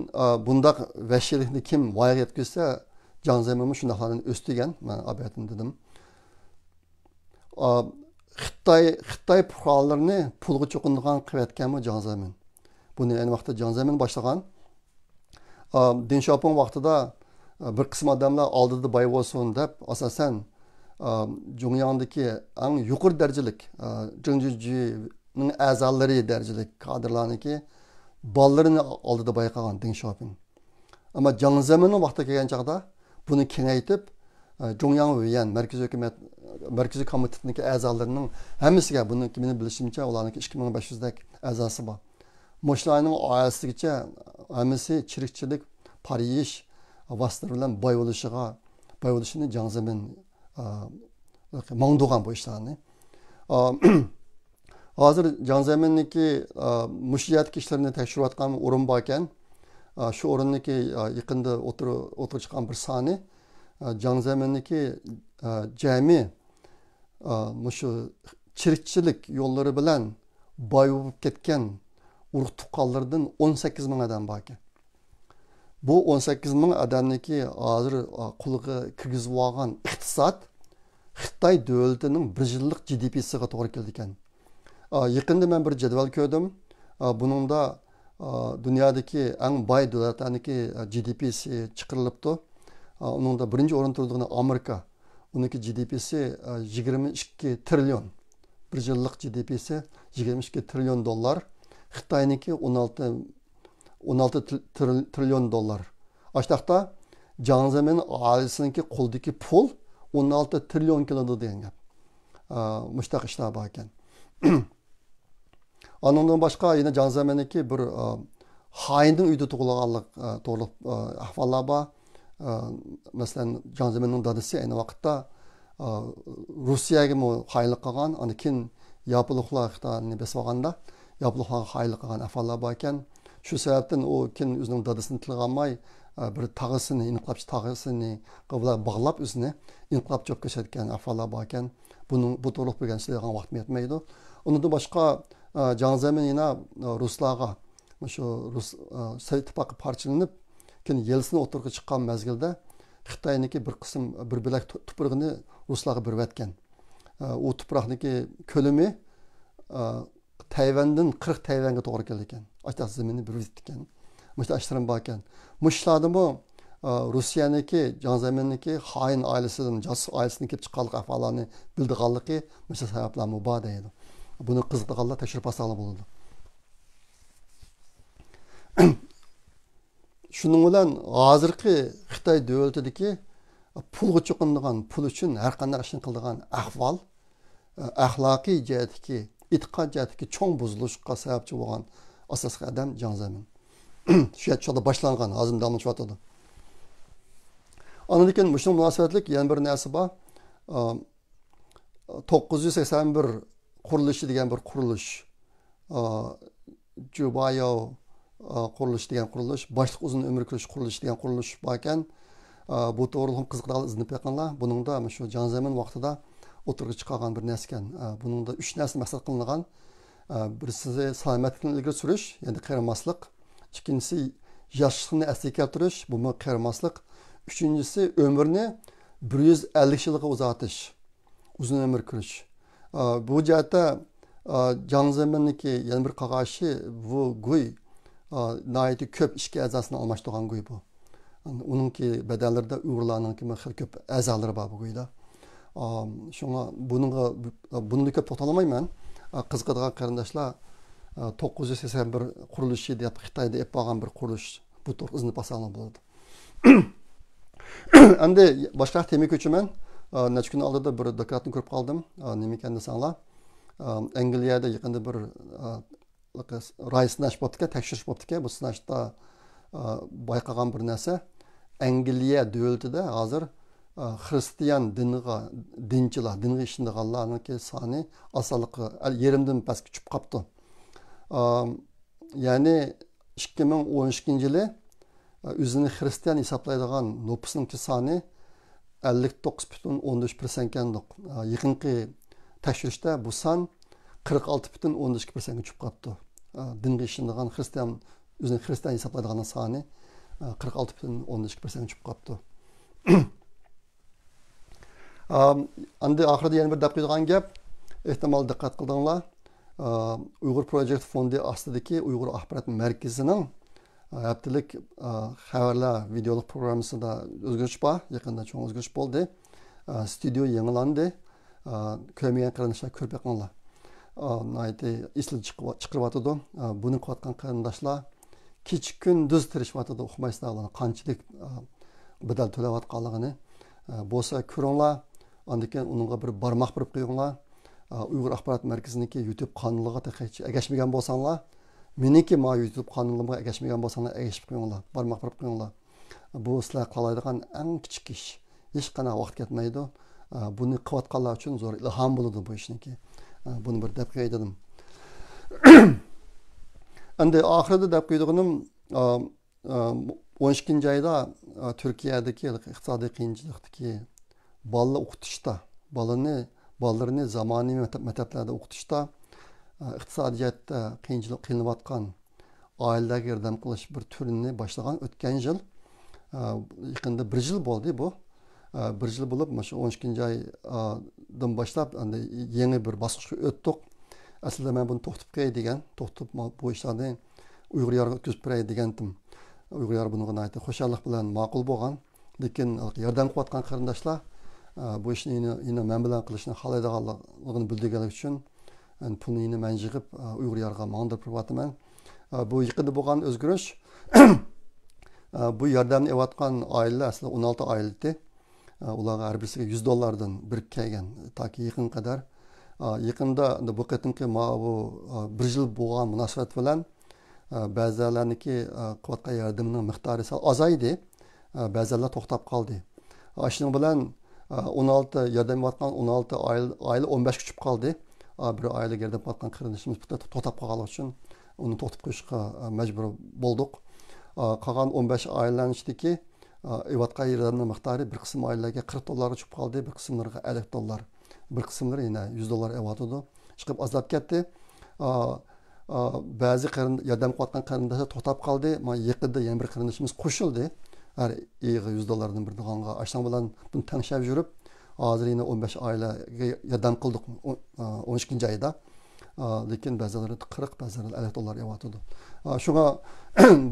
bundaq vahshiylikni kim voyaga yetkazsa, Jiang Zemin shundaqlarni o'stigan, men abayatim dedim. Xitoy fuqarolarini pulga cho'qingan qilayotganmi Jiang Zemin? Buni ayni vaqtda Jiang Zemin boshlagan. Deng Xiaoping vaqtida bir qism odamlar oldida boy bo'lsin deb asosan Jongyangdagi eng yuqori darajalik Zhengzhujining a'zolari darajalik kadrlarniki bolalarini oldida bayqagan Deng Xiaoping. Ammo Jiang Zeminning vaqti kelgan chog'da buni kengaytib Jongyang Weyan Markaziy komitetniki a'zolarining hammasiga buni kimini bilishimcha ularniki 2500 dak a'zosi bor. Moshlarning oilasigacha hammasi chirikchilik, pariyish vositalar bilan boy bo'lishini Jiang Zemin mangdugan bu ishlarni. Hozir Jiang Zeminniki mushiyatki ishlarini tekshirayotgan o'rin bor ekan. Shu o'rinniki yaqinda o'tirib chiqqan bir soni Jiang Zeminniki jami shu chirikchilik yo'llari bilan boy bo'lib ketgan urug' tuqqanlardan 18 ming odam bor ekan. Bu 18 ming odamniki hozir qo'liga kirgizib olgan iqtisod Xitoy davlatining 1 yillik GDP'siga to'g'ri keldi ekan. Yaqinda men bir jadval ko'rdim. Buningda dunyodagi eng boy davlatlarniki GDP'si chiqarilibdi. Uningda birinchi o'rinda turadigan Amerika. Uniki GDP'si 22 trilyon. 1 yillik GDP'si 22 trilyon dollar. Xitoyniki 16 trilyon dollar. Aştaqda Jiang Zemin ailesininki qo'ldagi pul 16 trilyon keladi degan gap. Mushtaq ishlar bor ekan. Ondan boshqa yana Jiang Zeminniki bir xoinning uyda tug'ilganlik to'g'ri ahvollar bor. Masalan, Jiang Zeminning dadasi ayni vaqtda Rossiyaga xoinlik qilgan, uni keyin Yaponiyaliklar Xitoyni besib olganda Yaponiyaliklarga xoinlik qilgan ahvollar bor ekan. Shu sababdan u keyin o'zining dadasini tilg'amay bir tag'isini bog'lab o'zini inqilob jo'b ko'rsatgan ahvollar bor ekan. Bu to'liq bo'lgan so'zlarga vaqtim yetmaydi. Undan boshqa Jiang Zemin yana ruslarga shu Rus Sovet ittifoqi parchalanib, keyin Yelsin o'tirg'i chiqqan mezgilda Xitoyniki bir qism bir bilak tuprog'ini ruslarga berib o'tgan. U tuproqniki ko'lami Tayvandan 40 Tayvanga to'g'ri keldi ekan. Ashta zaminni berib o'tgan. Mushta ashtarim bor ekan. Mushladimi Rossiyaniki, Jiang Zeminniki xoin oilasidan, josus oilasidan kelib chiqqanlik ahvollarni bildiganligi mushta sabablar bor deydi. Buni qiziqdiganlar tekshirib olsalar bo'ladi. Şunun bilan hozirgi Xitoy davlatidagi pulga cho'qinadigan, pul uchun har qanday ishni qiladigan ahvol axloqiy jihatdagi, e'tiqod jihatdagi cho'ng buzilishga sababchi bo'lgan asosiy odam Jiang Zemin. Shu yerda boshlangan, hozir davom etyapti. Ondan keyin shunga munosabatlik yana bir narsa bor. 981 qurilishi degan bir qurilish. Jubayo qurilish degan qurilish, boshliq uzun umr ko'rish qurilish degan qurilish bor ekan. Bu to'g'rida ham qiziqarli izinib yaqinlar. Buningda shu Jiang Zemin vaqtida o'tirg'i chiqargan bir narsa ekan. Buningda 3 narsa maqsad qilingan. Birisi salomatlikni ilgari surish, ya'ni qarimaslik. İkincisi yoshlikni asliga keltirish, bu qarimaslik. Üçüncüsü ömrünü 150 yılga uzatish, uzun ömür ko'rish. Bu jihatda Jiang Zemin'niki yana bir qog'oshi bu guy nihoyatda ko'p ishga a'zosini almashtirgan guy bu. Uningki badallarda Uyg'urlarningki ko'p a'zolari bor bu guyda. Shunga buni ko'p to'xtalmayman. Qiziqadigan qarindoshlar 981 qurilishi deb Xitoyda ep bo'lgan bir qurilish bu to'g'ri izni basalma bo'ladi. Endi boshqa temaga ko'chaman. Necha kun oldida bir dokladni ko'rib qoldim. Nima ekan desanglar, Angliyada yaqinda bir ray sinash bo'pti, tekshirish bo'pti. Bu sinashda bayqagan bir narsa, Angliya davlatida hozir xristian dinga ishlaydiganlarning soni osonlikqa yerimdan pastga tushib qolibdi. Ya'ni 2012-yili o'zini xristian hisoblaydigan nüfusunun soni 59,13% ekan. Yaqinqi tekshirishda bu son 46,12%ga tushib qolibdi. Dinga ishlaydigan xristian, o'zini xristian hisoblaydiganlar soni 46,12%ga tushib qolibdi. Endi oxirida yana bir deb qo'ygan gap, ehtimol diqqat qildinglar. Uyghur Project Fondi ostidagi Uyg'ur axborot markazining haftalik xabarlar videolik programmasida o'zgarish bor. Yaqinda cho'ng o'zgarish bo'ldi. Studio yangilandi. Ko'rmagan qarindoshlar ko'rib yaqinlar. Nihoyatda esli chiqaryotdi. Buni qilayotgan qarindoshlar kech kunduz tirishayotdi. O'qimaysizlar ularni qanchalik badal to'layotganligini. Bo'lsa ko'ringlar. Ondan keyin uningga bir barmoq berib qo'yinglar. Uyg'ur axborot markaziniki YouTube kanaliga agashmagan bo'lsanglar, meniki YouTube kanalimga agashmagan bo'lsanglar, agashib qo'yinglar, barmoq berib qo'yinglar. Bu sizlar qilaydigan eng kichik ish. Hech qanday vaqt ketmaydi. Buni qilayotganlar uchun zo'r ilhom bo'ladi bu ishniki. Buni bir deb qo'ydim. Endi oxirida deb qo'ydiganim 12-oyda Turkiyadagi iqtisodiy qiyinchilikdagi bolalar o'qitishda, bolalarni zamoniy maktablarda o'qitishda iqtisodiyotda qiynalib oilalarga yordam qilish bir turini boshlagan o'tgan yil. Yaqinda 1 yil bo'ldi bu. 1 yil bo'lib, mana shu 12-oydan boshlab yangi bir bosqichga o'tdik. Aslida men buni to'xtatib qo'yay degan, to'xtatib bu ishlarni Uyg'ur yoriga o'tkazib beray degandim. Uyg'ur yori bunga aytdi, xo'shallik bilan ma'qul bo'lgan. Lekin yordam qilayotgan qarindoshlar bu ishni yine men bilan qilishni xohlaydiganligini bildirganlik uchun pulni yine men yig'ib Uyg'ur yoriga mandirib qo'yapman. Bu yaqinda bo'lgan o'zgarish. Bu yordamni olayotgan oilalar aslida 16 oila edi. Ularga har birisiga $100 birib kelgan toki yaqin qadar. Yaqinda bu qatimki bu 1 yil bo'lgan munosabat bilan ba'zilarniki qilayotgan yordamining miqdori azaydi, ba'zilar to'xtab qoldi. Shuning bilan 16 yordam qilayotgan 16 oila 15 ga tushib qoldi. Bir oilaga yordam qilayotgan qarindoshimiz to'xtab qolganligi uchun uni to'xtatib qo'yishga majbur bo'ldik. Qolgan 15 oilaning ichidagi evatgan yordamning miqdori bir qism oilalarga $40 tushib qoldi, bir qismlarga $50. Bir qismlari yana $100 evatdi. Chiqib azlab ketdi. Ba'zi yordam qilayotgan qarindoshlar to'xtab qoldi. Men yaqinda yana bir qarindoshimiz qo'shildi. Her $100'dan bir dağanga aşağı bilan bunu tanışab yürüp hozir yine 15 ailaga yordam qildik 12 ayda. Lekin ba'zilari 40, ba'zilari $50 yavatdi. Shunga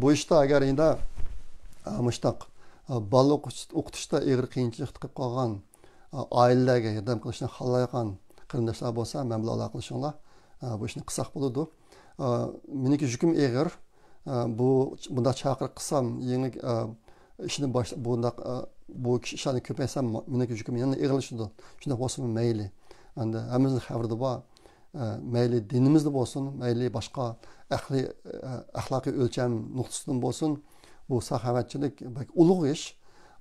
bu ishda agar endi mushtaq bola o'qitishda ig'ir qiyinchilik chiqib qolgan oilalarga yordam qilishni xohlagan qarindoshlar bo'lsa, men bilan aloqa qilishinglar. Bu ishni qilsak bo'ladi. Meniki yukim ig'ir. bunda chaqiriq qilsam yangi ishni bu ishlarni ko'paysam meni yukim yana ig'ilishdi shunday bo'lsin mayli endi hammamizni xabarda bor mayli dinimizda bo'lsin mayli boshqa axloqiy o'lcham nuqtasidan bo'lsin bu saxovatchilik ulug' ish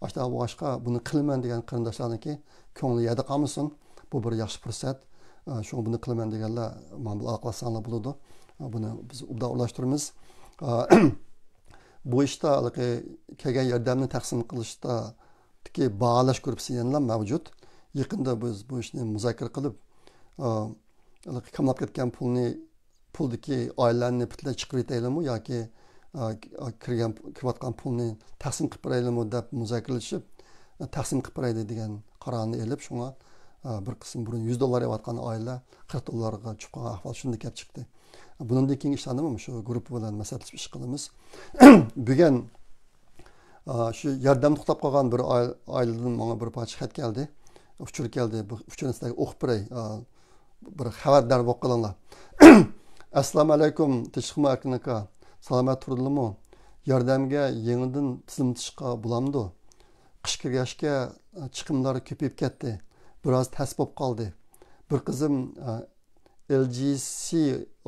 boshqa buni qilaman degan qarindoshlarniki ko'ngli yerda qolmasin bu bir yaxshi fursat shu buni qilaman deganlar mana bu aloqalasanglar bo'ladi buni biz uddalashtiramiz bu ishda kelgan yordamni taqsim qilishda baholash korrupsiyalar mavjud yaqinda biz bu ishni muzokara qilib kamlab ketgan puldagi oilalarni butunlay chiqarib aytaylikmi yoki kirayotgan pulni taqsim qilib beraylikmi deb muzokaralashib taqsim qilib beraylik degan qarorni olib shunga bir qism burun $100 yeyotgan oila $40 chiqqan ahvol shunday kelib chiqdi bundan keyin ishlarni shu guruh bilan maslahatlashib ish qilamiz bugun shu yordam to'xtab qolgan bir oiladan menga bir parcha xat keldi uchur keldi bu uchurni sizlarga o'qib beray bir xabardor bo'lib qolinglar assalomu alaykum tishqi aka salomat turdinglarmi yordamga yangidan tizimlashga bo'lamdi qish kirgachga chiqimlar ko'payib ketdi biroz tas bo'lib qoldi bir qizim LGC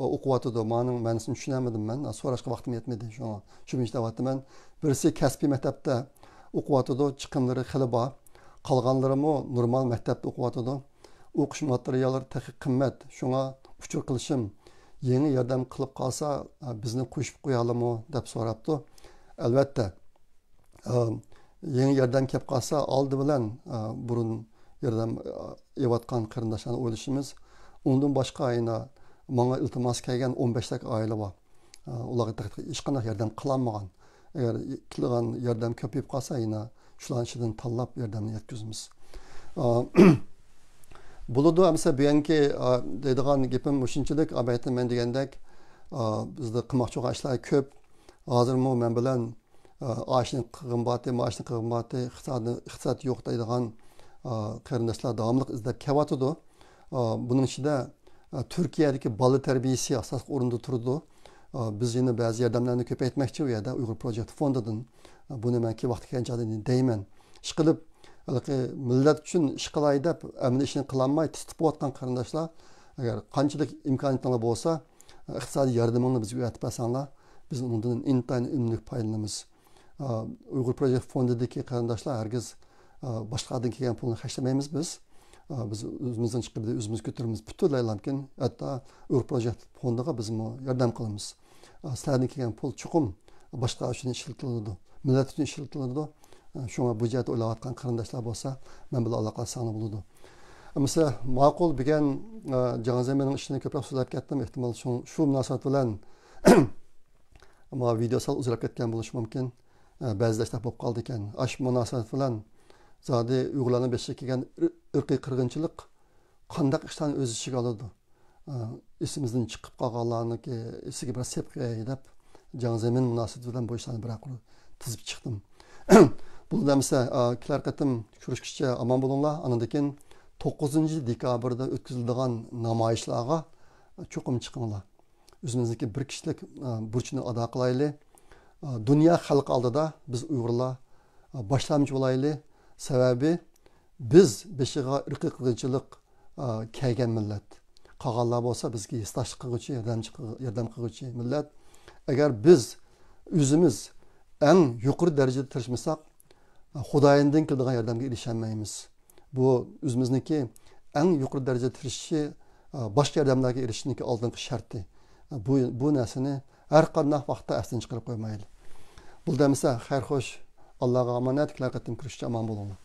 o'qiyotdi men tushunamadim man so'rashga vaqtim yetmadi shu ishlayapman birisi kasbiy maktabda o'qiyotdi chiqimlari xili bor qolganlarimi normal maktabda o'qiyotdi o'qish materiallari taqiq qimmat shunga uchur qilishim yangi yordam qilib qolsa bizni qo'shib qo'yalimi deb so'rabdi albatta yangi yordam kelib qolsa oldi bilan burun yordam yeyotgan qarindoshlarni o'ylashimiz undan boshqa menga iltimos kelgan 15 tak oila bor ularga hech qanday yordam qilolmagan agar qilgan yordam ko'payib qolsa shularni ichidan tanlab yordamni yetkazamiz bo'ladi amsa bugungi deydigan gapim shunchalik men degandek bizda qilmoqchi bo'lgan ishlar ko'p hozirmi men bilan oshni qimmati iqtisod yo'q deydigan qarindoshlar davomli izlab kelyotdi buning ichida Turkiyadagi bola tarbiyasi asosiy o'rinda turdi biz yana ba'zi yordamlarni ko'paytmoqchi u yerda Uyg'ur Project fondidan buni men vaqti kelgancha deyman ish qilib millat uchun ish qilay deb amli ishni qilolmay tutib bo'layotgan qarindoshlar agar qanchalik imkoniyatlar bo'lsa iqtisodiy yordamini bizga uyatib bersanglar biz undan intayin unumli foydalanamiz Uyg'ur Project fondidagi qarindoshlar hargiz boshqadan kelgan pulni hashlamaymiz biz o'zimizdan chiqib o'zimiz ko'taramiz butunlay mumkin hatto Uyg'ur Project fondiga biz yordam qilamiz sizlardan kelgan pul chuqur boshqa uchun ishlatiladi millat uchun ishlatiladi shunga bu jihatda o'ylayotgan qarindoshlar bo'lsa men bilan aloqalashsanglar bo'ladi misol ma'qul bugun Janzamening ishini ko'proq so'zlab ketdim ehtimol shu munosabat bilan video sal uzilib ketgan bo'lishi mumkin ba'zida ishlar bo'lib qoldi ekan shu munosabat bilan zodi Uyg'urlarning beshiga kelgan irqiy qirg'inchilik qandaq ishlarni o'z ichiga oladi esimizdan chiqib qolganlarniki esiga bir sepqay deb Janzamen munosabati bilan bu ishlarni bir tizib chiqdim bu damsa kelar qatim ko'rishguncha omon bo'linglar andan keyin 9 dekabrda o'tkaziladigan namoyishlarga cho'qim chiqinglar o'zimizniki bir kishilik burchni ado qilaylik dunyo xalqi oldida biz Uyg'urlar boshlamchi bo'laylik sababi biz beshiga irqiy qirg'inchilik kelgan millat qolganlar bo'lsa bizga hissdoshlik qiluvchi yordam qiluvchi millat agar biz o'zimiz eng yuqori darajada tirishmasak xudoyindan keladigan yordamga erisholmaymiz bu o'zimizniki eng yuqori darajada tirishishi boshqa yordamlarga erishishniki oldingi sharti bu narsani har qanday vaqtda asdan chiqarib qo'ymaylik bu demsa xayr xo'sh allohga omonat qilar qatim kirishcha omon bo'linglar